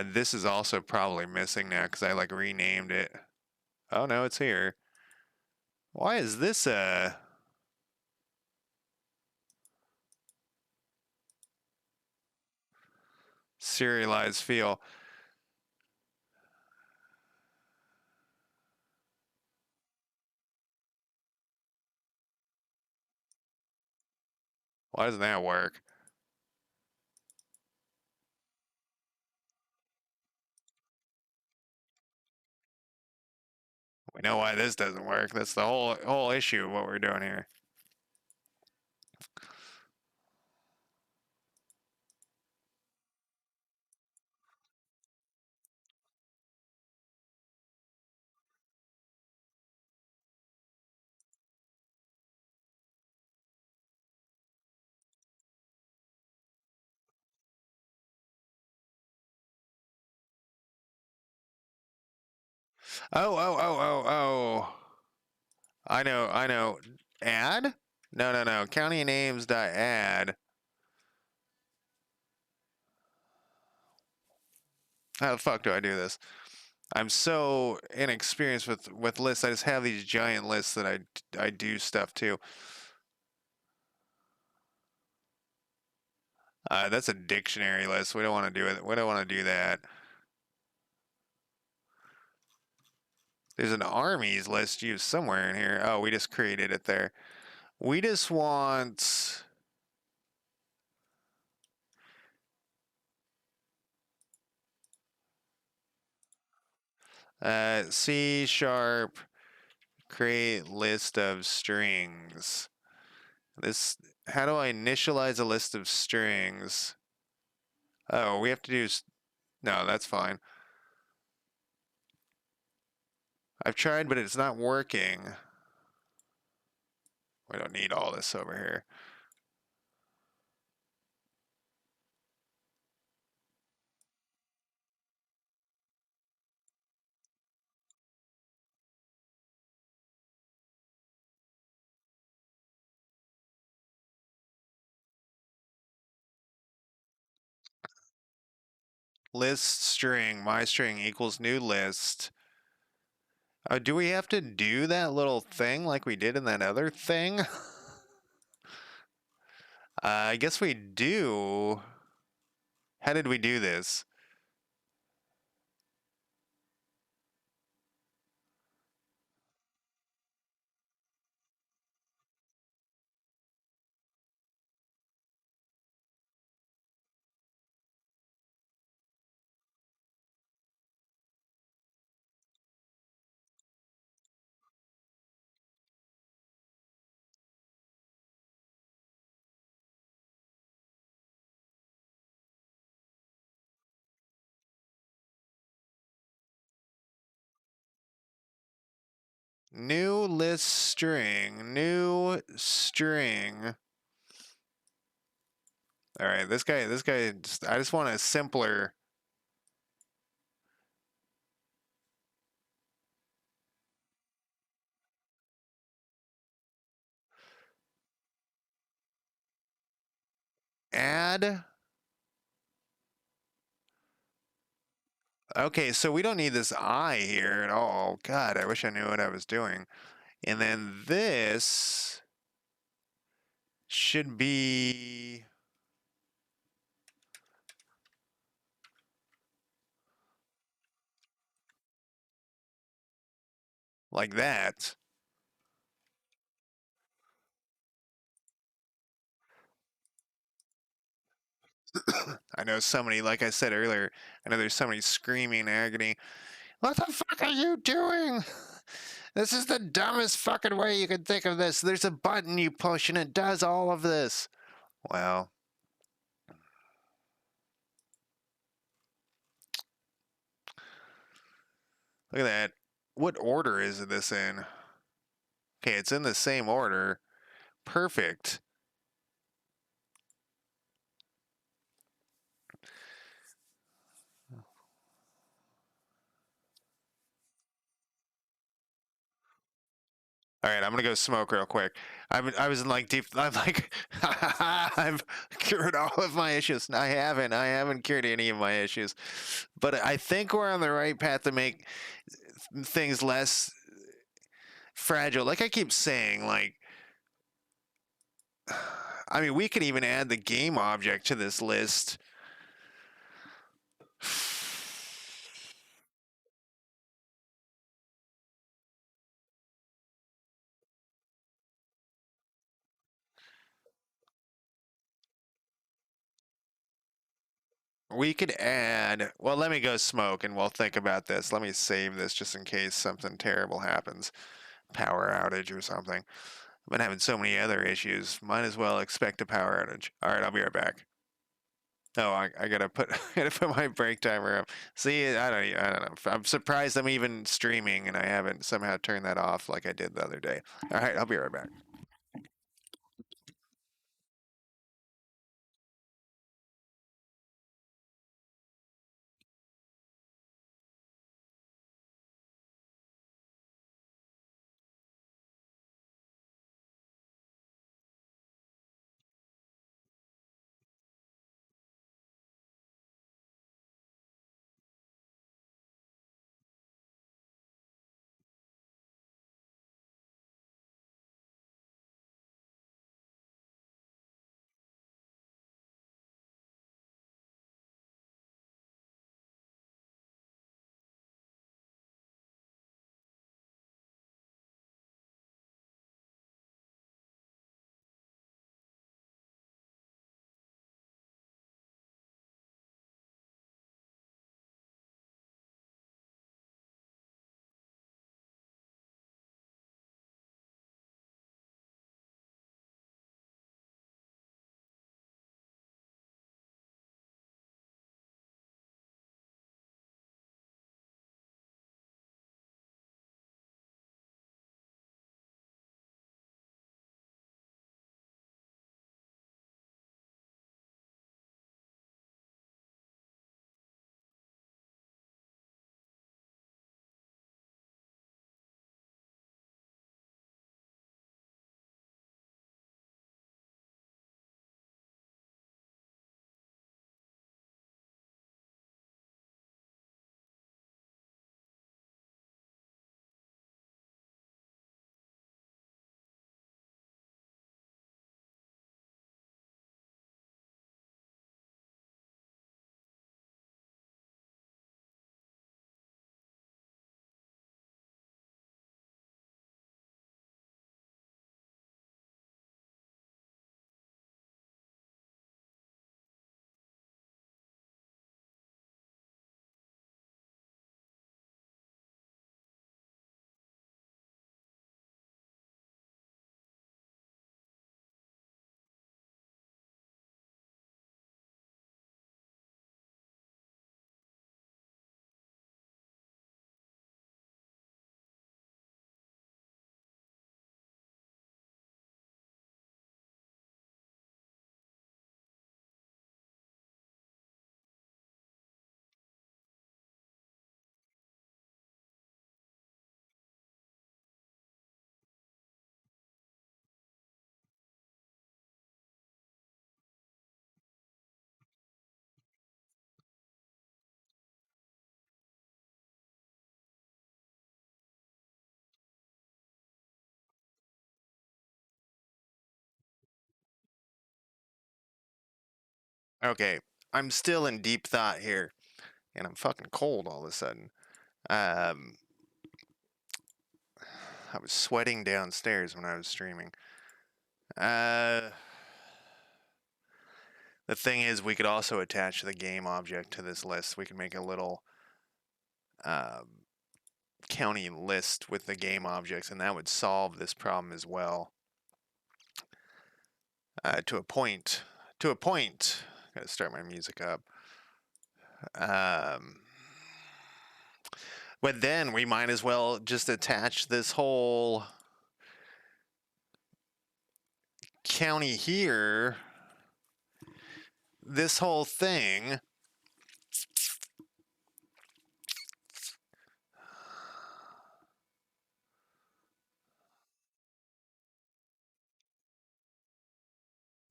This is also probably missing now because I like renamed it. Oh no, it's here. Why is this serialized feel? Why doesn't that work? We know why this doesn't work. That's the whole issue of what we're doing here. Oh. I know. Add? No. County names dot add. How the fuck do I do this? I'm so inexperienced with lists. I just have these giant lists that I do stuff to. That's a dictionary list. We don't want to do it. We don't want to do that. There's an armies list used somewhere in here. Oh, we just created it there. We just want. C# create list of strings. This. How do I initialize a list of strings? Oh, we have to do. No, that's fine. I've tried, but it's not working. We don't need all this over here. List string, my string equals new list. Do we have to do that little thing like we did in that other thing? I guess we do. How did we do this? New list string, new string. All right, this guy, I just want a simpler. Add. Okay, so we don't need this I here at all. God, I wish I knew what I was doing. And then this should be like that. I know so many, like I said earlier, I know there's so many screaming agony. What the fuck are you doing? This is the dumbest fucking way you could think of this. There's a button you push and it does all of this. Well, look at that. What order is this in? Okay, it's in the same order. Perfect. All right, I'm gonna go smoke real quick. I was in like deep. I'm like, I've cured all of my issues. I haven't. I haven't cured any of my issues, but I think we're on the right path to make things less fragile. Like I keep saying, like, I mean, we could even add the game object to this list. We could add. Well, let me go smoke, and we'll think about this. Let me save this just in case something terrible happens, power outage or something. I've been having so many other issues. Might as well expect a power outage. All right, I'll be right back. Oh, I gotta put I gotta put my break timer up. See, I don't know. I'm surprised I'm even streaming and I haven't somehow turned that off like I did the other day. All right, I'll be right back. Okay, I'm still in deep thought here, and I'm fucking cold all of a sudden. Um, I was sweating downstairs when I was streaming. The thing is, we could also attach the game object to this list. We can make a little county list with the game objects, and that would solve this problem as well. To a point. To a point. Gotta start my music up. But then we might as well just attach this whole county here. This whole thing.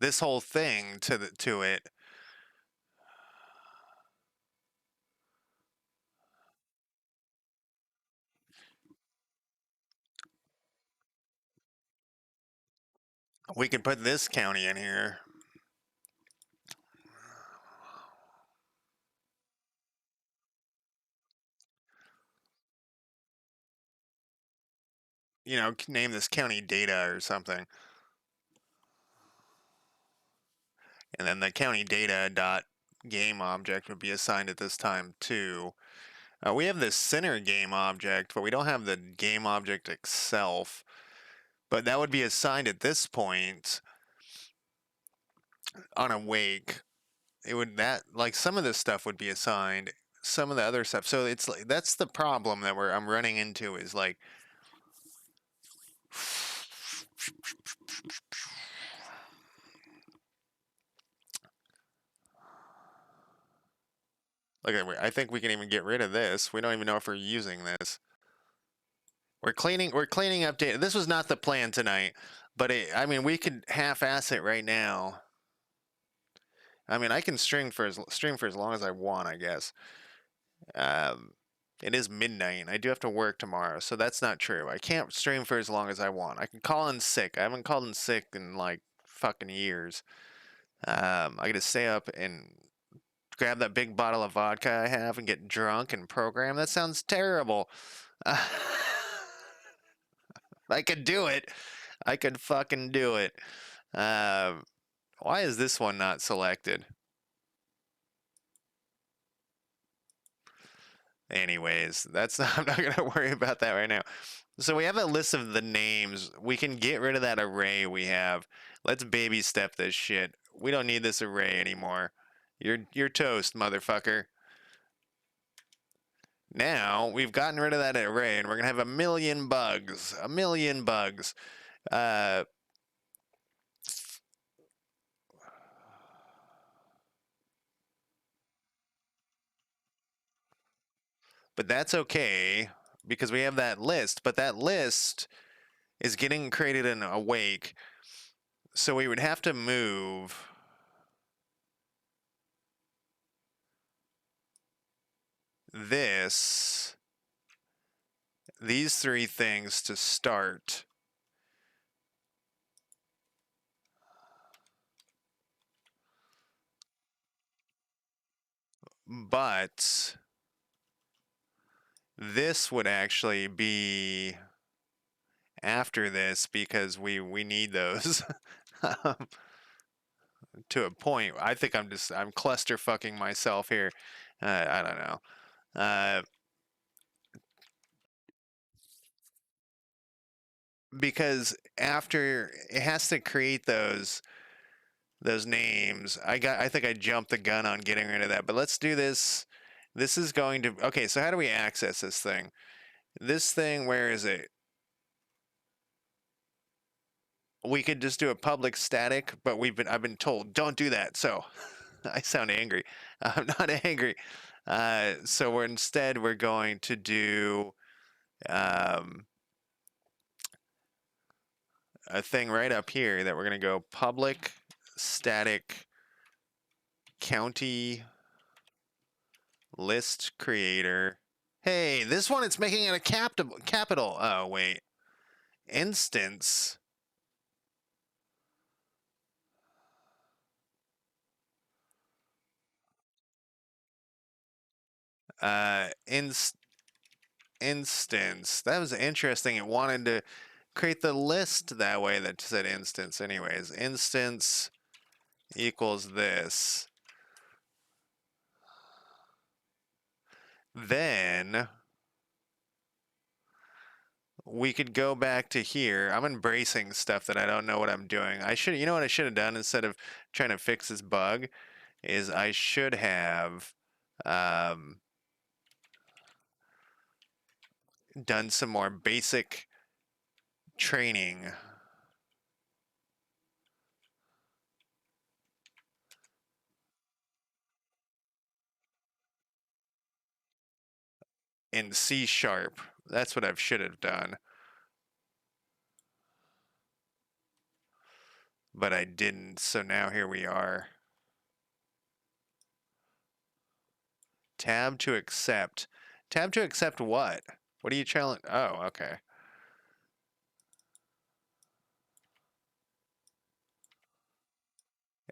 This whole thing to it. We could put this county in here. You know, name this county data or something. And then the county data dot game object would be assigned at this time too. We have this center game object, but we don't have the game object itself. But that would be assigned at this point on awake. It would that like some of this stuff would be assigned, some of the other stuff. So it's like that's the problem that I'm running into is like look at I think we can even get rid of this. We don't even know if we're using this. We're cleaning up data. This was not the plan tonight, but I mean we could half-ass it right now. I mean I can stream for as long as I want, I guess. It is midnight. I do have to work tomorrow, so that's not true. I can't stream for as long as I want. I can call in sick. I haven't called in sick in like fucking years. I gotta stay up and grab that big bottle of vodka I have and get drunk and program. That sounds terrible. I could do it. I could fucking do it. Why is this one not selected? Anyways, I'm not gonna worry about that right now. So we have a list of the names. We can get rid of that array we have. Let's baby step this shit. We don't need this array anymore. You're toast, motherfucker. Now we've gotten rid of that array, and we're gonna have a million bugs. A million bugs. But that's okay because we have that list. But that list is getting created in awake, so we would have to move these three things to start. But this would actually be after this because we need those to a point. I think I'm cluster fucking myself here. I don't know. Because after it has to create those names. I think I jumped the gun on getting rid of that. But let's do this. This is going to okay, so how do we access this thing? This thing, where is it? We could just do a public static, but I've been told don't do that. So I sound angry. I'm not angry. So we're going to do a thing right up here that we're going to go public static county list creator. Hey, this one it's making it a capital. Oh wait, instance. Instance. That was interesting. It wanted to create the list that way that said instance anyways. Instance equals this. Then we could go back to here. I'm embracing stuff that I don't know what I'm doing. You know what I should have done instead of trying to fix this bug is I should have done some more basic training. In C sharp. That's what I should have done. But I didn't, so now here we are. Tab to accept. Tab to accept what? What are you challenge? Oh, okay.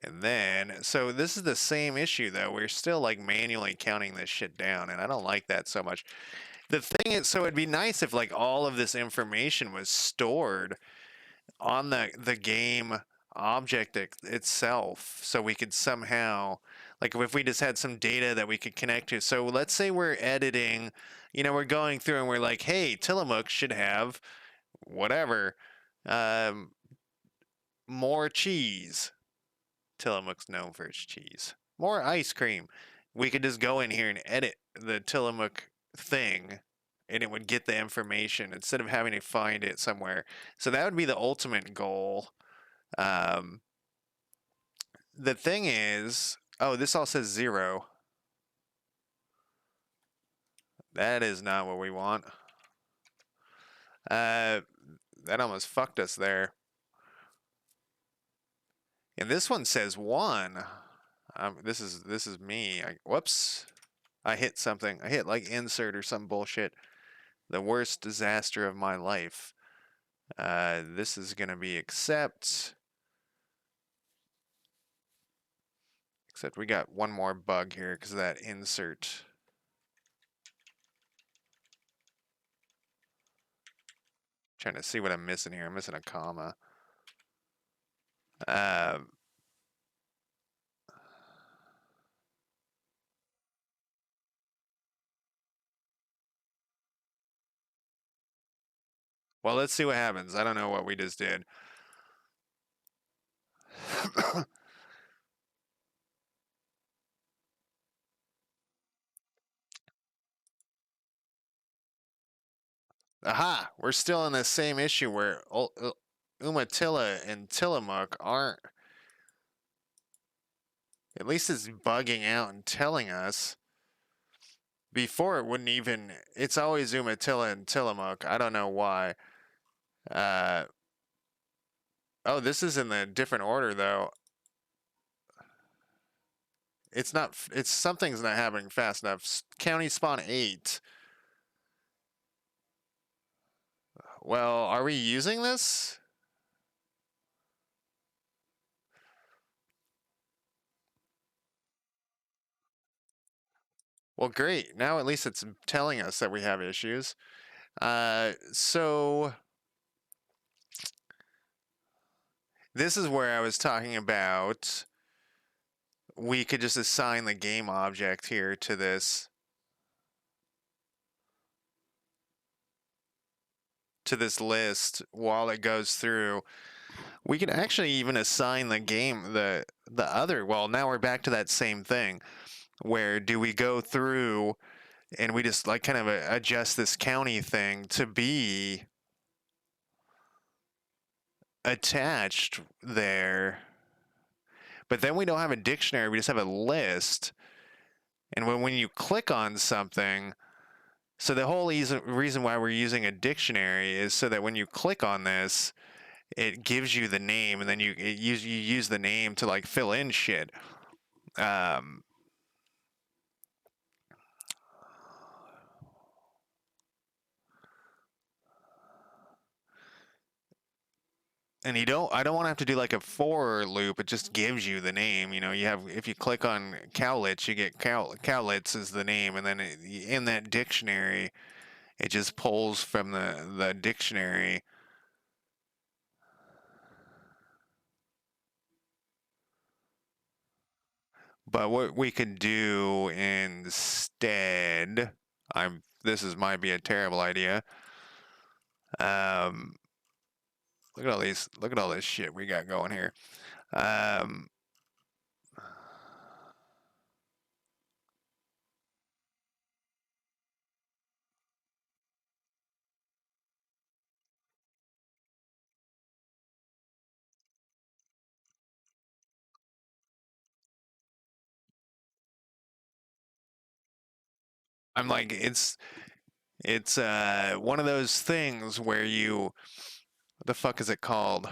And then, so this is the same issue though. We're still like manually counting this shit down, and I don't like that so much. The thing is, so it'd be nice if like all of this information was stored on the game object itself, so we could somehow, like if we just had some data that we could connect to. So let's say we're editing, we're going through and we're like, hey, Tillamook should have whatever, um, more cheese. Tillamook's known for its cheese. More ice cream. We could just go in here and edit the Tillamook thing, and it would get the information instead of having to find it somewhere. So that would be the ultimate goal. Um, the thing is, oh, this all says 0. That is not what we want. That almost fucked us there. And this one says 1. This is me. Whoops. I hit something. I hit like insert or some bullshit. The worst disaster of my life. This is gonna be accept. Except we got one more bug here because of that insert. Trying to see what I'm missing here. I'm missing a comma. Well, let's see what happens. I don't know what we just did. Aha! We're still in the same issue where Umatilla and Tillamook aren't. At least it's bugging out and telling us. Before it wouldn't even. It's always Umatilla and Tillamook. I don't know why. Oh, this is in the different order though. It's not. It's something's not happening fast enough. County spawn 8. Well, are we using this? Well, great. Now at least it's telling us that we have issues. So this is where I was talking about. We could just assign the game object here to this. To this list while it goes through. We could actually even assign the game the other. Well, now we're back to that same thing. Where do we go through and we just like kind of adjust this county thing to be attached there, but then we don't have a dictionary, we just have a list. And when you click on something, so the whole reason why we're using a dictionary is so that when you click on this, it gives you the name, and then you use the name to like fill in shit. And I don't want to have to do like a for loop. It just gives you the name. You know, you have, if you click on cowlets, you get cowlets is the name. And then in that dictionary, it just pulls from the dictionary. But what we could do instead, might be a terrible idea. Um, look at all this shit we got going here. Um, I'm like, it's one of those things where you, what the fuck is it called?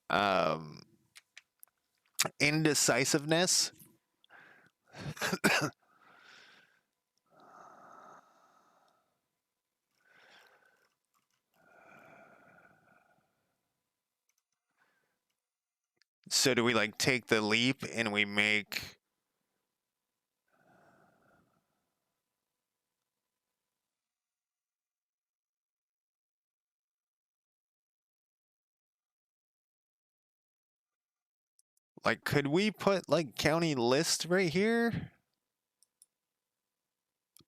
Um, indecisiveness. So do we like take the leap and we make, like, could we put like county list right here?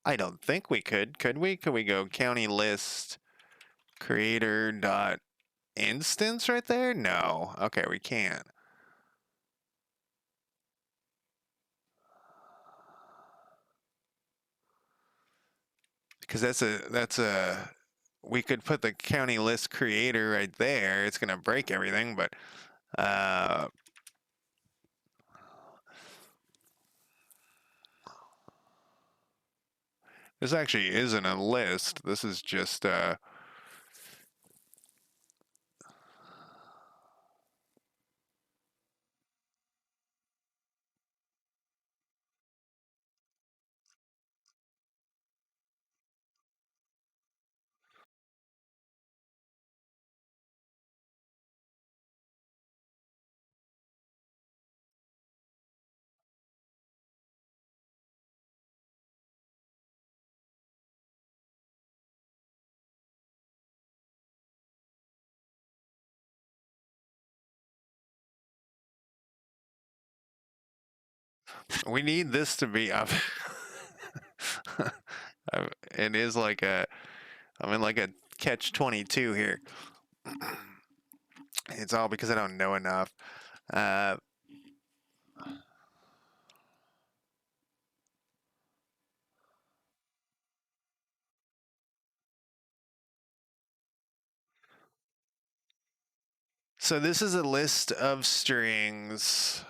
I don't think we could. Could we? Could we go county list creator dot instance right there? No. Okay, we can't. Because that's a we could put the county list creator right there. It's gonna break everything, but uh this actually isn't a list. This is just we need this to be up. It is like a I'm in like a catch 22 here. It's all because I don't know enough. Uh, so this is a list of strings.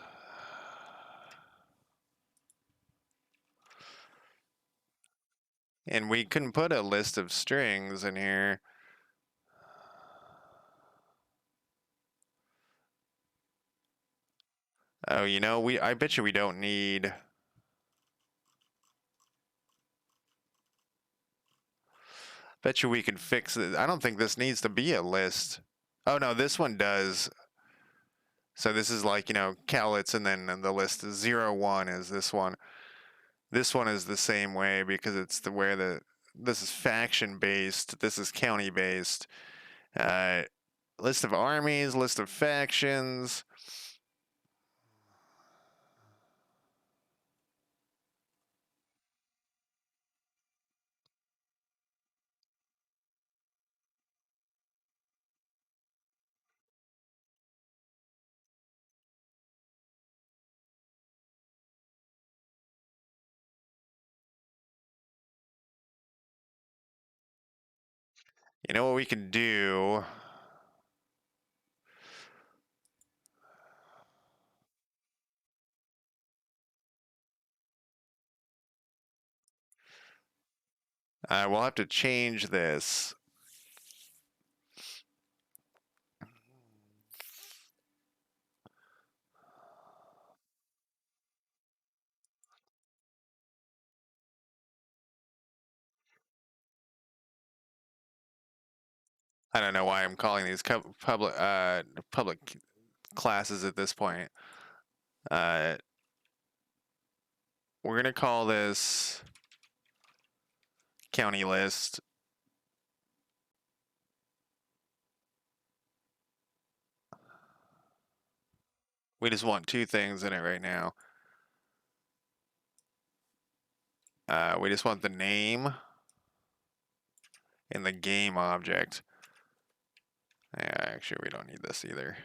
And we can put a list of strings in here. Oh, you know, I bet you we don't need. Bet you we can fix it. I don't think this needs to be a list. Oh no, this one does. So this is like, you know, cowlets, and then the list is 0, 1 is this one. This one is the same way because it's the where the this is faction based. This is county based. Uh, list of armies, list of factions. You know what we can do? We'll have to change this. I don't know why I'm calling these public classes at this point. We're gonna call this county list. We just want two things in it right now. We just want the name and the game object. Yeah, actually, we don't need this either.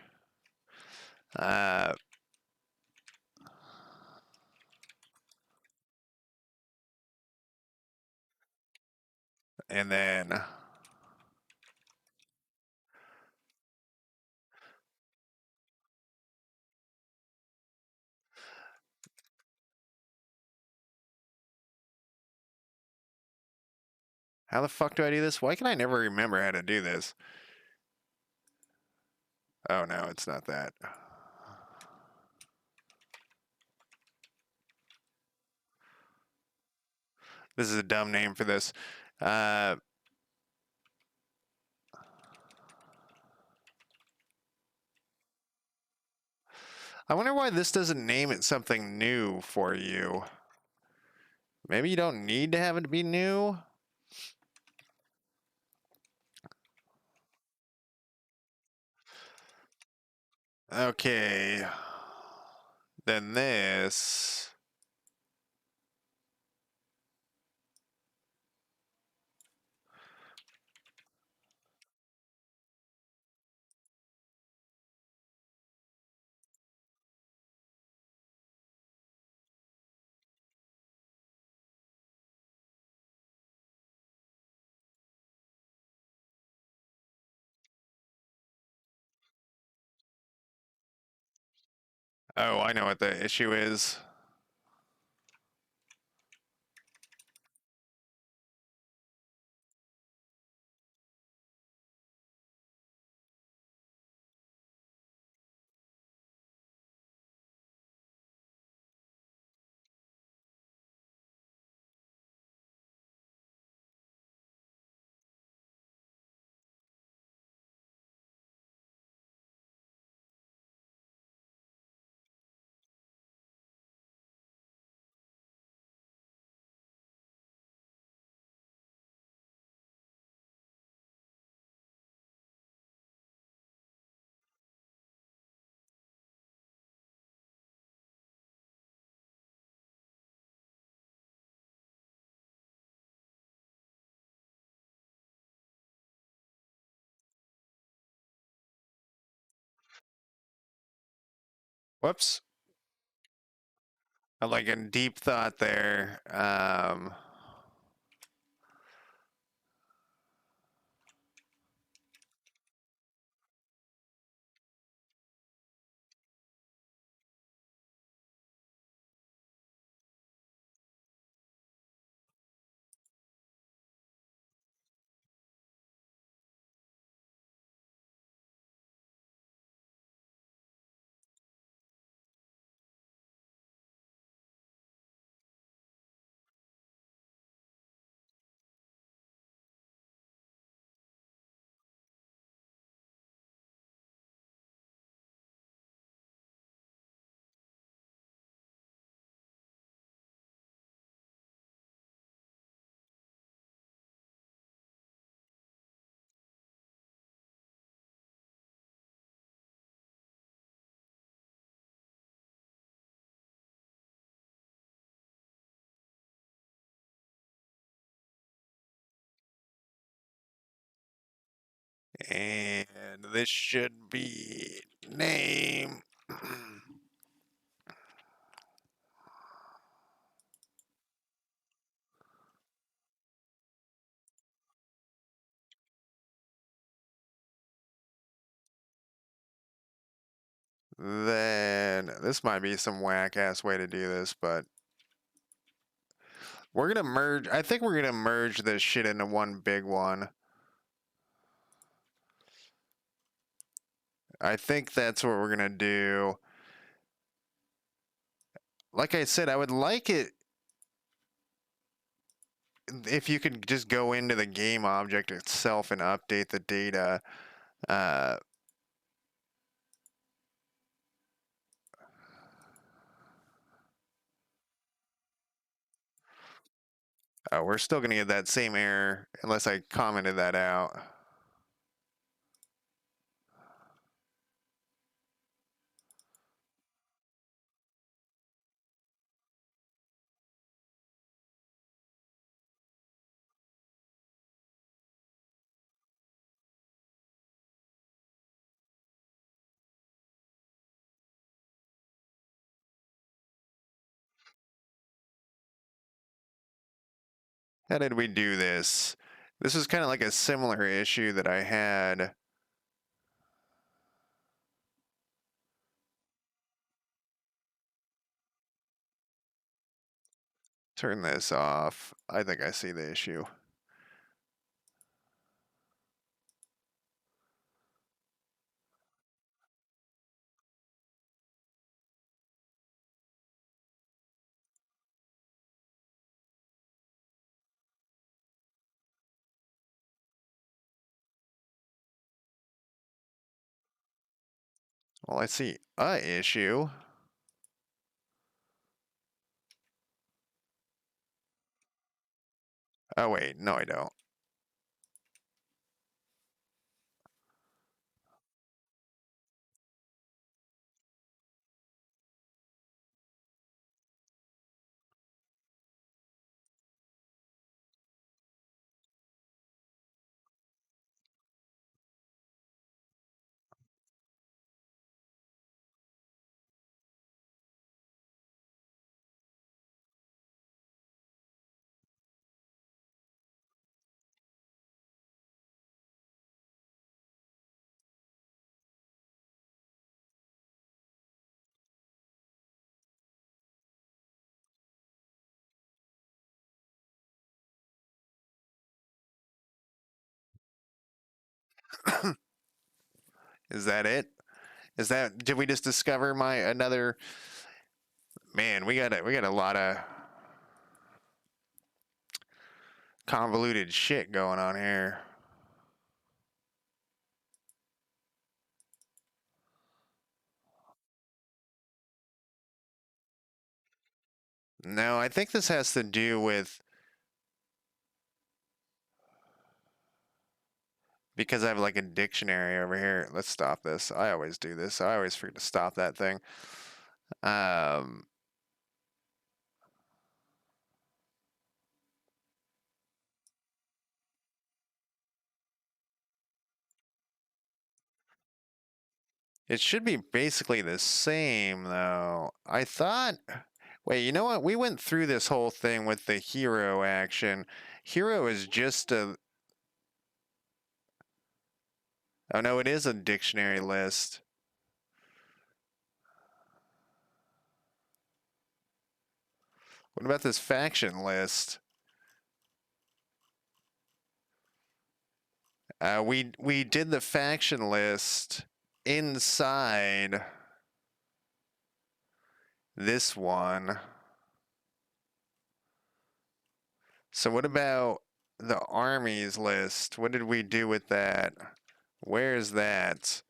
And then how the fuck do I do this? Why can I never remember how to do this? Oh no, it's not that. This is a dumb name for this. I wonder why this doesn't name it something new for you. Maybe you don't need to have it be new? Okay. Then this. Oh, I know what the issue is. Whoops. I'm like in deep thought there. And this should be name. Then this might be some whack ass way to do this, but we're gonna merge. I think we're gonna merge this shit into one big one. I think that's what we're gonna do. Like I said, I would like it. if you could just go into the game object itself and update the data. Uh, we're still going to get that same error unless I commented that out. How did we do this? This is kind of like a similar issue that I had. Turn this off. I think I see the issue. Well, I see a issue. Oh, wait. No, I don't. Is that it? Is that, did we just discover my another, man, we got a lot of convoluted shit going on here. No, I think this has to do with, because I have like a dictionary over here. Let's stop this. I always do this. I always forget to stop that thing. Um, it should be basically the same though. I thought, wait, you know what? We went through this whole thing with the hero action. Hero is just a, oh no, it is a dictionary list. What about this faction list? We did the faction list inside this one. So what about the armies list? What did we do with that? Where's that?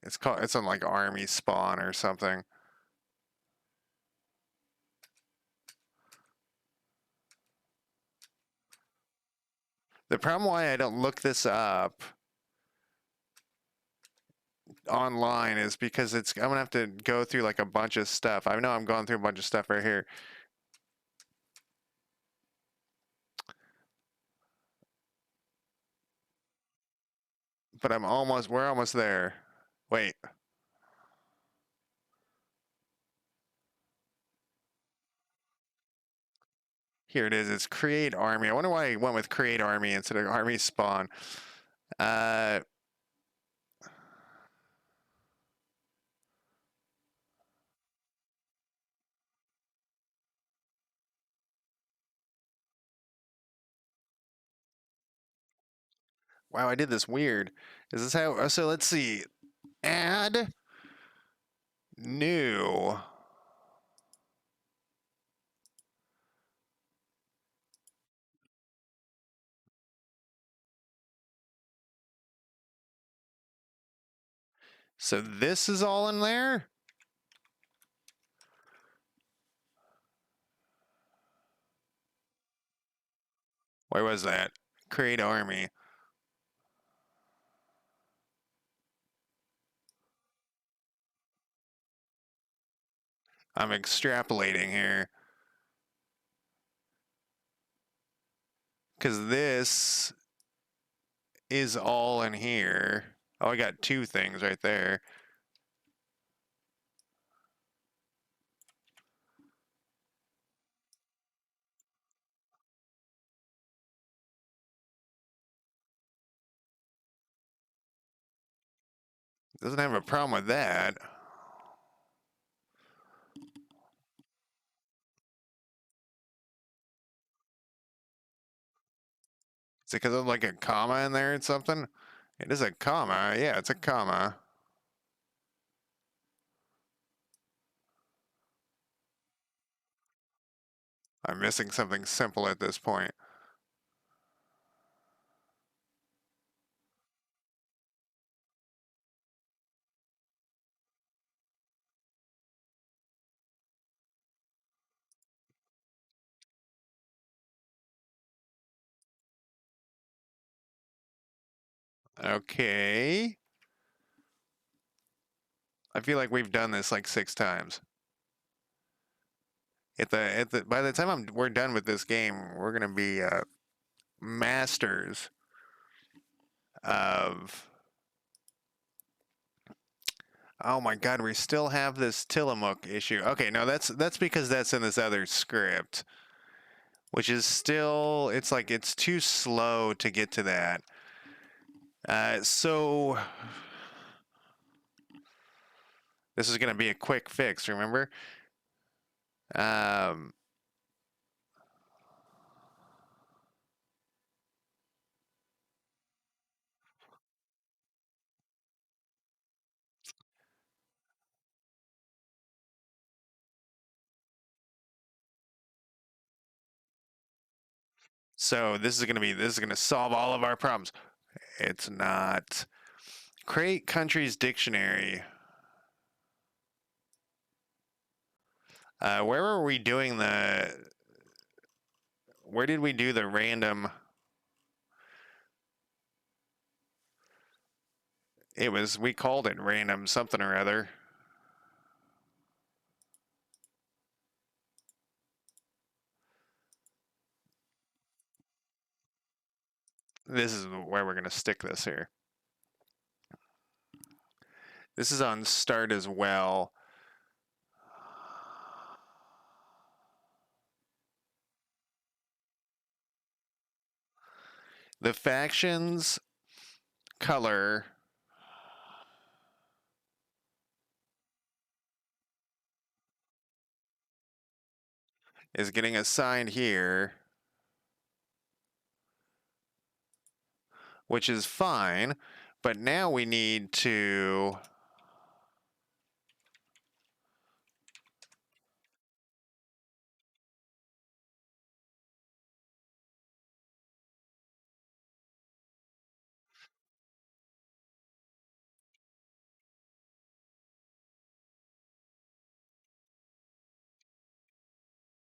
It's on like army spawn or something. The problem why I don't look this up online is because I'm gonna have to go through like a bunch of stuff. I know I'm going through a bunch of stuff right here. But we're almost there. Wait. Here it is. It's create army. I wonder why I went with create army instead of army spawn. Uh, Wow, I did this weird. Is this how? So let's see. Add new. So this is all in there? Where was that? Create army. I'm extrapolating here. Because this is all in here. Oh, I got two things right there. Doesn't have a problem with that. Is it because of like a comma in there or something? It is a comma. Yeah, it's a comma. I'm missing something simple at this point. Okay. I feel like we've done this like 6 times. By the time we're done with this game, we're gonna be masters of. Oh my God, we still have this Tillamook issue. Okay, no, that's because that's in this other script, which is still it's like it's too slow to get to that. So this is gonna be a quick fix. Remember? Um, so this is gonna solve all of our problems. It's not. Create countries dictionary. Where were we doing the? Where did we do the random? We called it random something or other. This is where we're going to stick this here. This is on start as well. The factions color is getting assigned here, which is fine. But now we need to.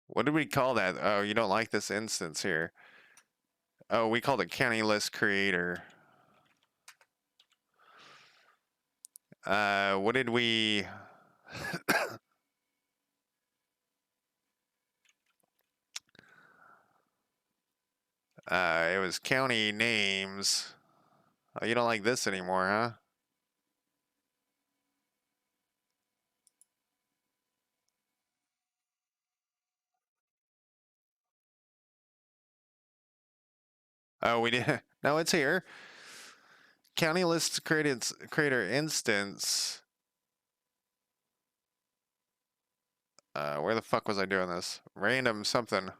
What did we call that? Oh, you don't like this instance here. Oh, we called it county list creator. What did we? It was county names. Oh, you don't like this anymore, huh? Oh, we did. No, it's here. County list creator instance. Where the fuck was I doing this? Random something.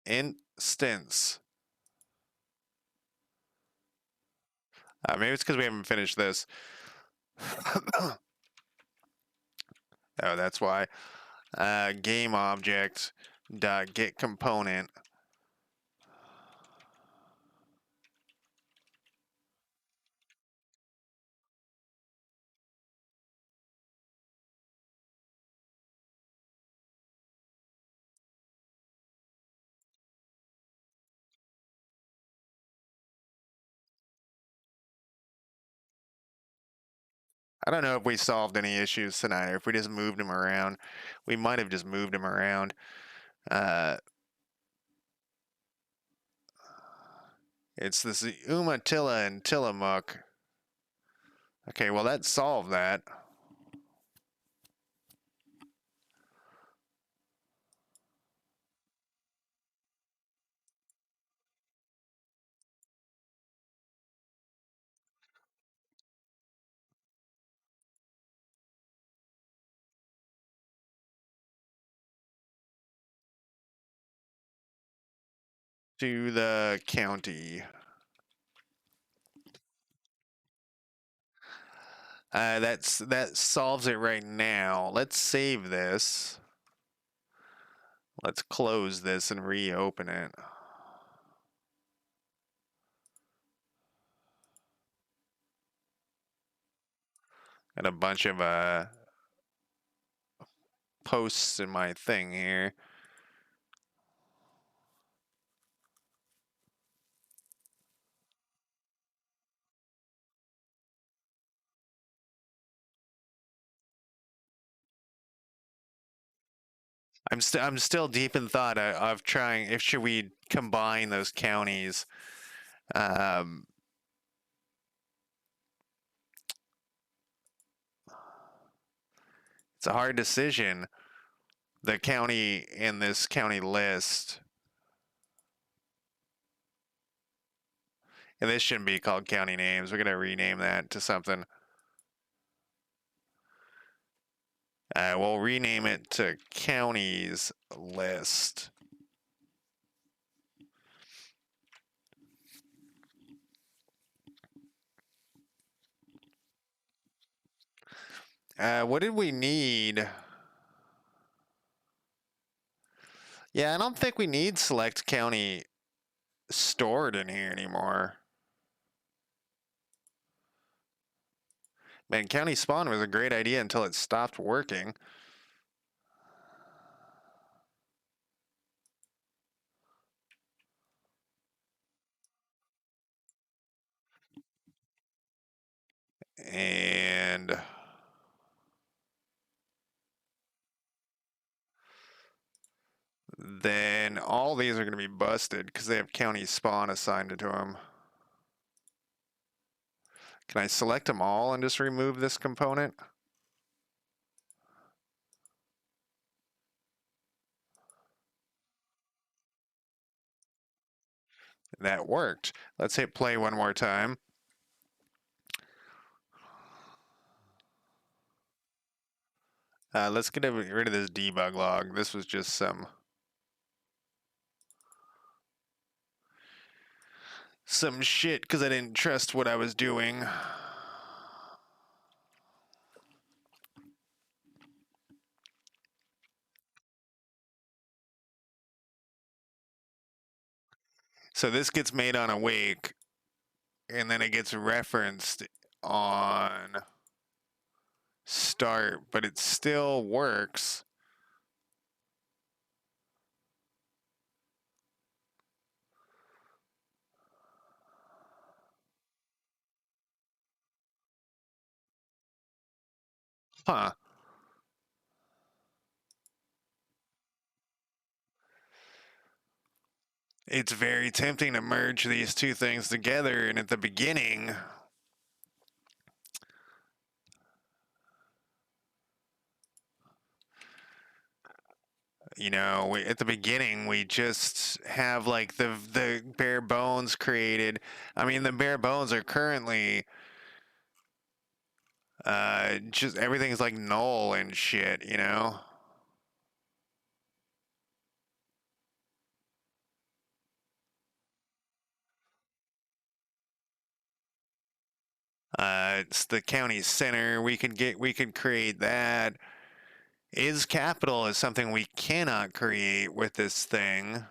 instance. Maybe it's because we haven't finished this. Oh, that's why. Game object dot get component. I don't know if we solved any issues tonight, or if we just moved him around. We might have just moved him around. It's this Umatilla and Tillamook. Okay, well that solved that. To the county. That solves it right now. Let's save this. Let's close this and reopen it. Got a bunch of posts in my thing here. I'm still deep in thought of trying if should we combine those counties. Um, it's a hard decision. The county in this county list, and this shouldn't be called county names. We're gonna rename that to something. We'll rename it to counties list. What did we need? Yeah, I don't think we need select county stored in here anymore. Man, county spawn was a great idea until it stopped working. And then all these are going to be busted because they have county spawn assigned to them. Can I select them all and just remove this component? That worked. Let's hit play one more time. Let's get rid of this debug log. This was just some shit because I didn't trust what I was doing. So this gets made on awake, and then it gets referenced on start, but it still works. Huh. It's very tempting to merge these two things together, and at the beginning, at the beginning we just have like the bare bones created. I mean, the bare bones are currently just everything's like null and shit. It's the county center. We could create that. Is capital is something we cannot create with this thing.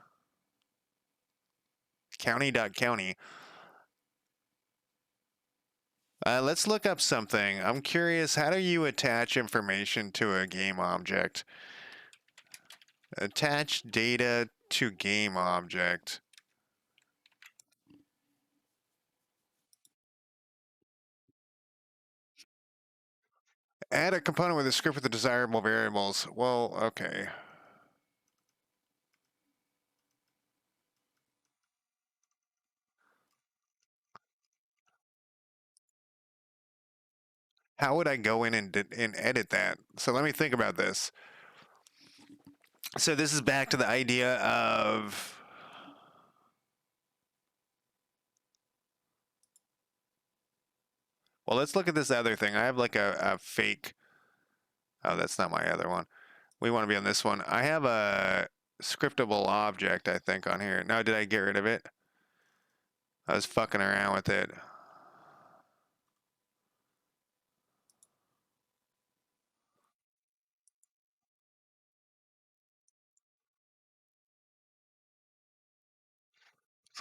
County.county. Let's look up something. I'm curious, how do you attach information to a game object? Attach data to game object. Add a component with a script with the desirable variables. Well, okay. How would I go in and edit that? So let me think about this. So this is back to the idea of... Well, let's look at this other thing. I have like a fake... Oh, that's not my other one. We want to be on this one. I have a scriptable object, I think, on here. Now, did I get rid of it? I was fucking around with it.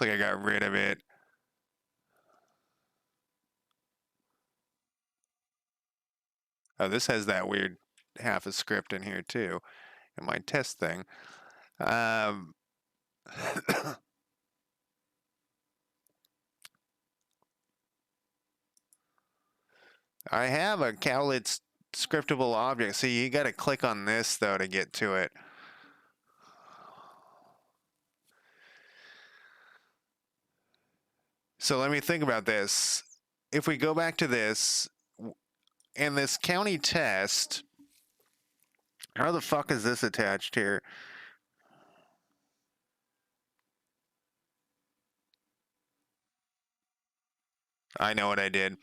Looks like I got rid of it. Oh, this has that weird half a script in here too, in my test thing. I have a Cowlitz scriptable object. So you got to click on this though to get to it. So let me think about this. If we go back to this, and this county test, how the fuck is this attached here? I know what I did.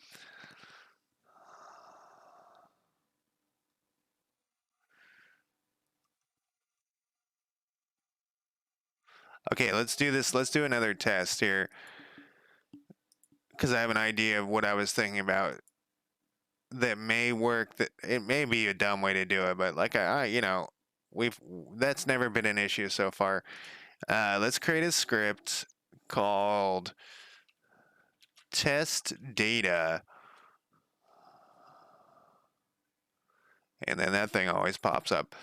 Okay, let's do this. Let's do another test here. Because I have an idea of what I was thinking about that may work. That it may be a dumb way to do it, but like you know, that's never been an issue so far. Let's create a script called test data, and then that thing always pops up.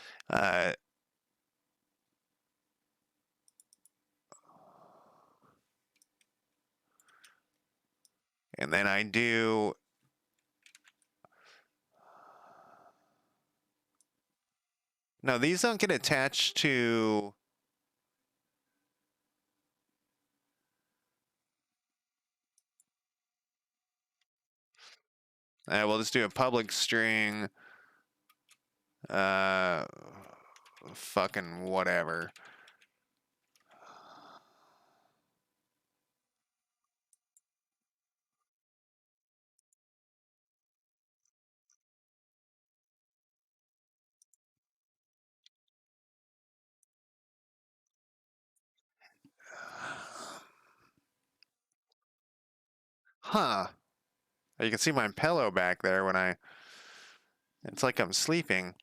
And then I do... No, these don't get attached to... we'll just do a public string. Fucking whatever. Huh. You can see my pillow back there when I... It's like I'm sleeping.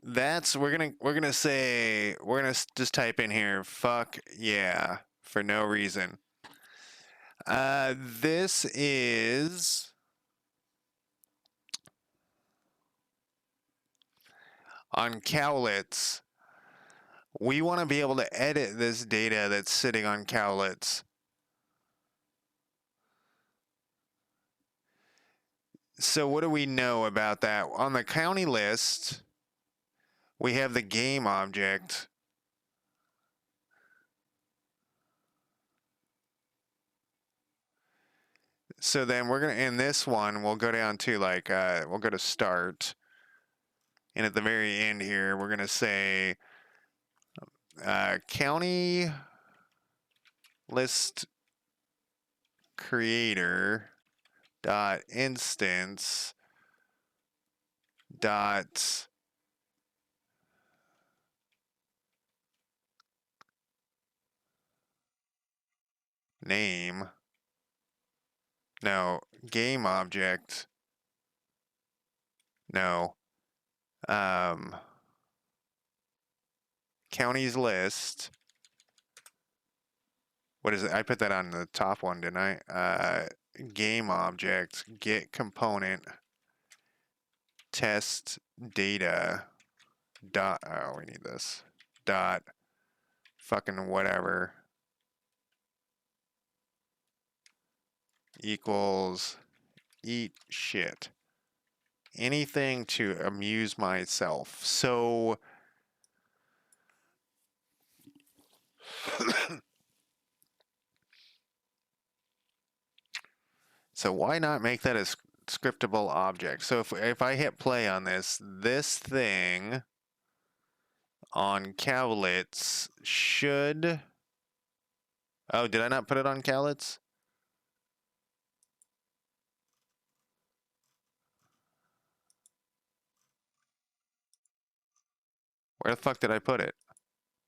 That's... We're gonna say... We're gonna just type in here, fuck yeah, for no reason. This is... On Cowlitz. We want to be able to edit this data that's sitting on Cowlitz. So what do we know about that? On the county list, we have the game object. So then we're going to, in this one, we'll go down to like, we'll go to start. And at the very end here, we're going to say county list creator dot instance dot name. No, game object. No. Counties list. What is it? I put that on the top one, didn't I? Game object, get component, test data, dot, oh, we need this, dot, fucking whatever, equals, eat shit. Anything to amuse myself. So, so why not make that a scriptable object? So if I hit play on this thing on cowlets should, oh, did I not put it on cowlets? Where the fuck did I put it?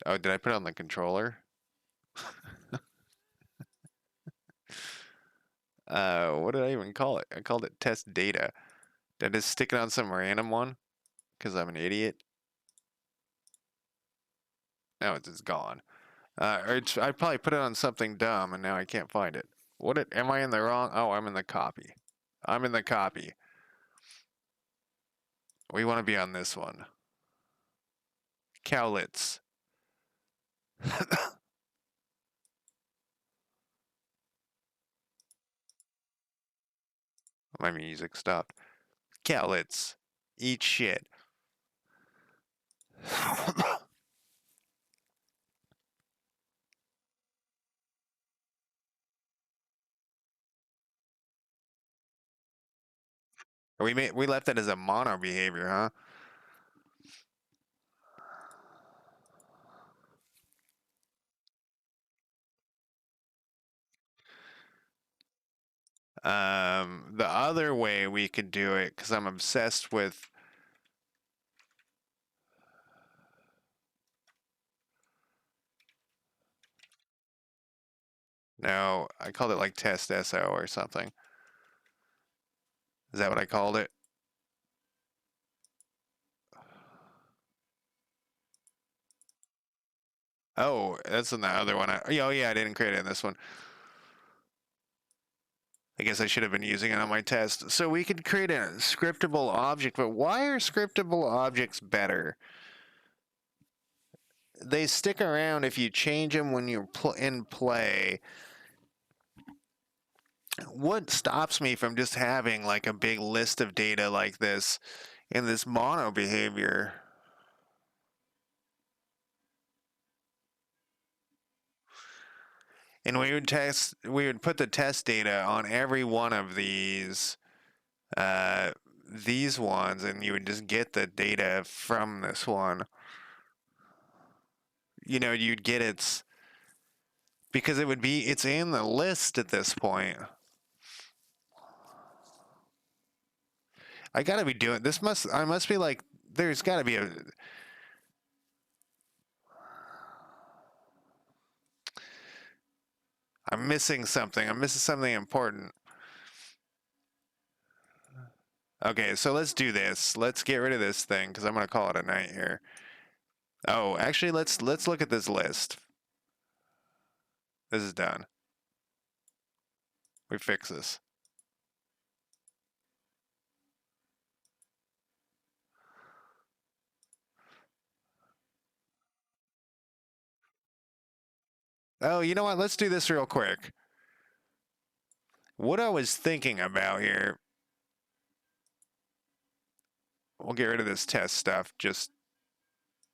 Oh, did I put it on the controller? What did I even call it? I called it test data. Did I just stick it on some random one? Because I'm an idiot. Now it's just gone. Or I probably put it on something dumb and now I can't find it. Am I in the wrong? Oh, I'm in the copy. I'm in the copy. We want to be on this one. Cowlets. My music stopped. Cowlets. Eat shit. We left that as a mono behavior, huh? The other way we could do it, because I'm obsessed with. No, I called it like test SO or something. Is that what I called it? Oh, that's in the other one. Oh yeah, I didn't create it in this one. I guess I should have been using it on my test. So we could create a scriptable object, but why are scriptable objects better? They stick around if you change them when you're in play. What stops me from just having like a big list of data like this in this mono behavior? And we would put the test data on every one of these ones, and you would just get the data from this one. You know, you'd get its, because it's in the list at this point. I gotta be doing this. I must be like, there's gotta be I'm missing something. I'm missing something important. Okay, so let's do this. Let's get rid of this thing because I'm gonna call it a night here. Oh, actually, let's look at this list. This is done. We fix this. Oh, you know what? Let's do this real quick. What I was thinking about here, we'll get rid of this test stuff just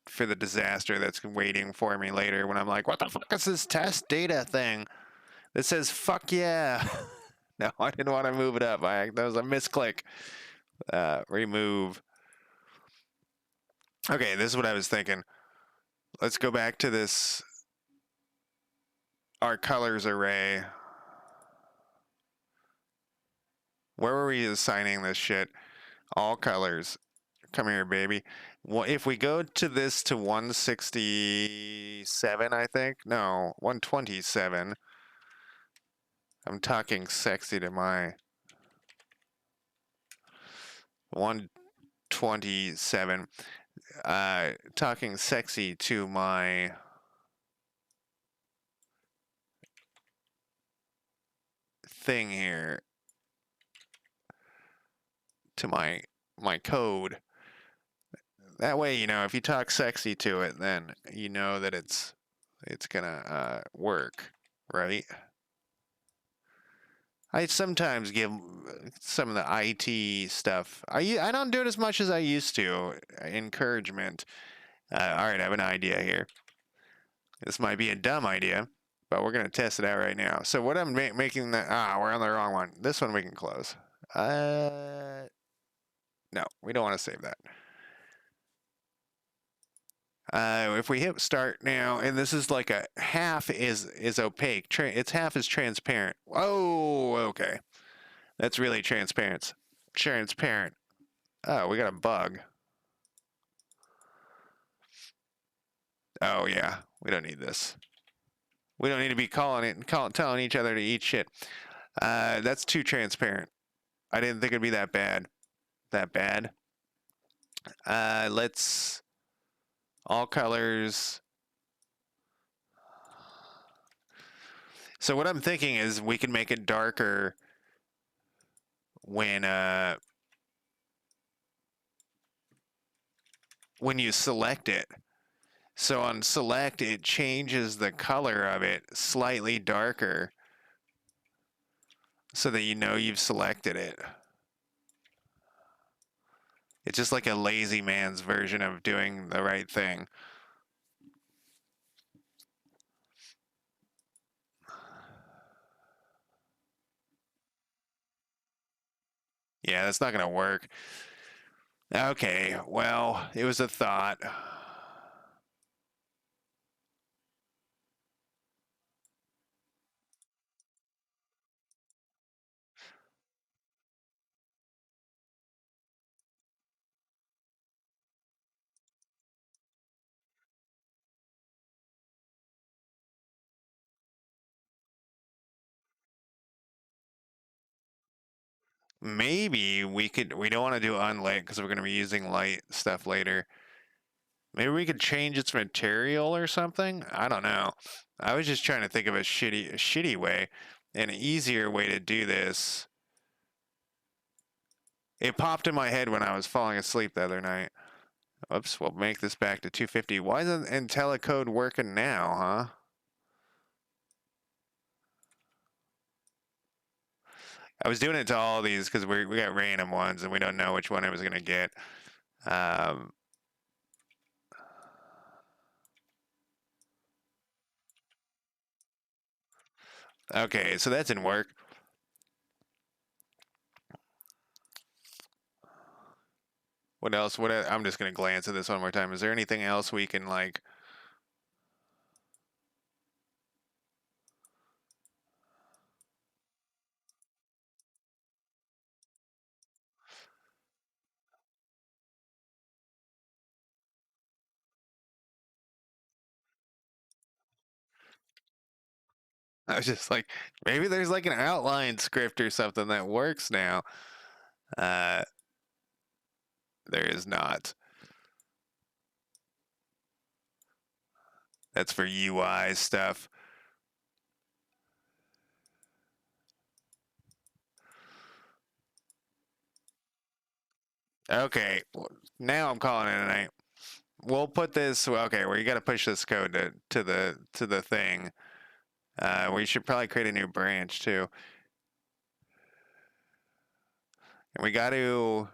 for the disaster that's waiting for me later when I'm like, what the fuck is this test data thing that says fuck yeah? No, I didn't want to move it up. That was a misclick. Remove. Okay, this is what I was thinking. Let's go back to this. our colors array. Where were we assigning this shit? All colors. Come here, baby. Well, if we go to this to 167, I think. No, 127. I'm talking sexy to my 127. Talking sexy to my thing here. To my code. That way, you know, if you talk sexy to it, then you know that it's gonna work, right? I sometimes give some of the IT stuff. I don't do it as much as I used to. Encouragement. All right, I have an idea here. This might be a dumb idea, but we're gonna test it out right now. So what I'm making that we're on the wrong one. This one we can close. No, we don't want to save that. If we hit start now, and this is like a half is opaque. It's half is transparent. Oh, okay. That's really transparent. Transparent. Oh, we got a bug. Oh yeah, we don't need this. We don't need to be telling each other to eat shit. That's too transparent. I didn't think it'd be that bad. That bad. Let's all colors. So what I'm thinking is we can make it darker when you select it. So on select, it changes the color of it slightly darker so that you know you've selected it. It's just like a lazy man's version of doing the right thing. Yeah, that's not going to work. Okay, well, it was a thought. Maybe we don't want to do unlit because we're going to be using light stuff later. Maybe we could change its material or something? I don't know. I was just trying to think of a shitty way, an easier way to do this. It popped in my head when I was falling asleep the other night. Oops, we'll make this back to 250. Why isn't IntelliCode working now, huh? I was doing it to all these because we got random ones and we don't know which one I was going to get. Okay, so that didn't work. What else? I'm just going to glance at this one more time. Is there anything else we can like... I was just like, maybe there's like an outline script or something that works now. There is not. That's for UI stuff. Okay, now I'm calling it a night. We'll put this. Okay, well, you got to push this code to the thing. We should probably create a new branch too. And we got to.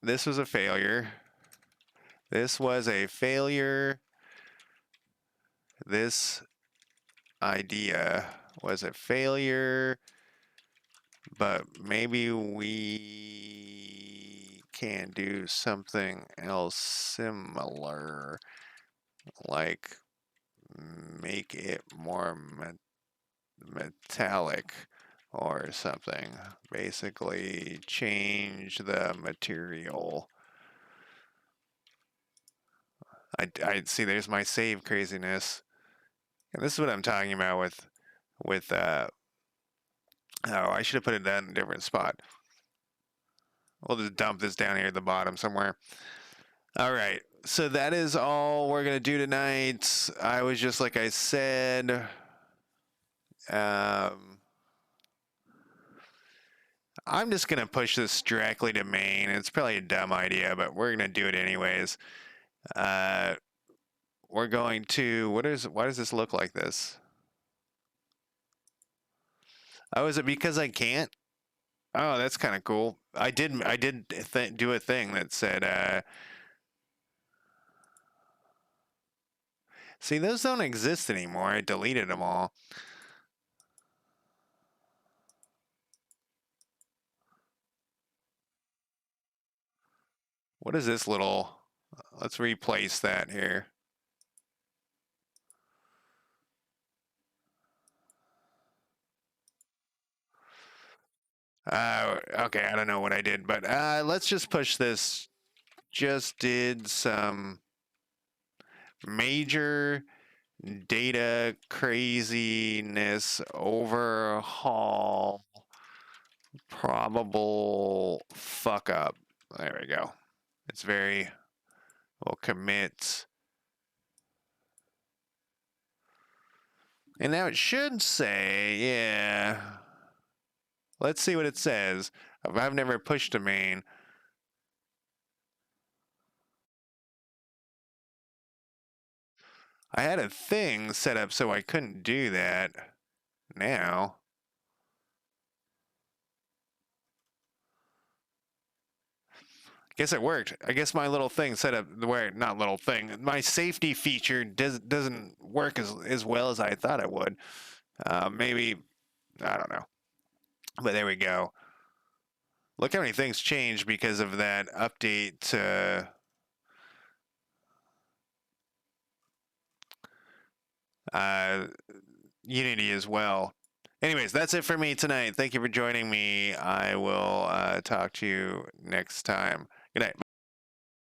This was a failure. This was a failure. This idea was a failure. But maybe we can do something else similar, like make it more metallic or something. Basically, change the material. I see. There's my save craziness, and this is what I'm talking about with. Oh, I should have put it in a different spot. We'll just dump this down here at the bottom somewhere. All right. So that is all we're gonna do tonight. I was just like I said. I'm just gonna push this directly to main. It's probably a dumb idea, but we're gonna do it anyways. We're going to. Why does this look like this? Oh, is it because I can't? Oh, that's kind of cool. I did do a thing that said. See, those don't exist anymore. I deleted them all. What is this little? Let's replace that here. Okay, I don't know what I did, but let's just push this. Just did some major data craziness overhaul. Probable fuck up. There we go. It's very. We'll commit. And now it should say, yeah. Let's see what it says. I've never pushed a main. I had a thing set up so I couldn't do that. Now. Guess it worked. I guess my little thing set up where, not little thing, my safety feature doesn't work as well as I thought it would. Maybe, I don't know. But there we go. Look how many things changed because of that update to Unity as well. Anyways, that's it for me tonight. Thank you for joining me. I will talk to you next time. Good night.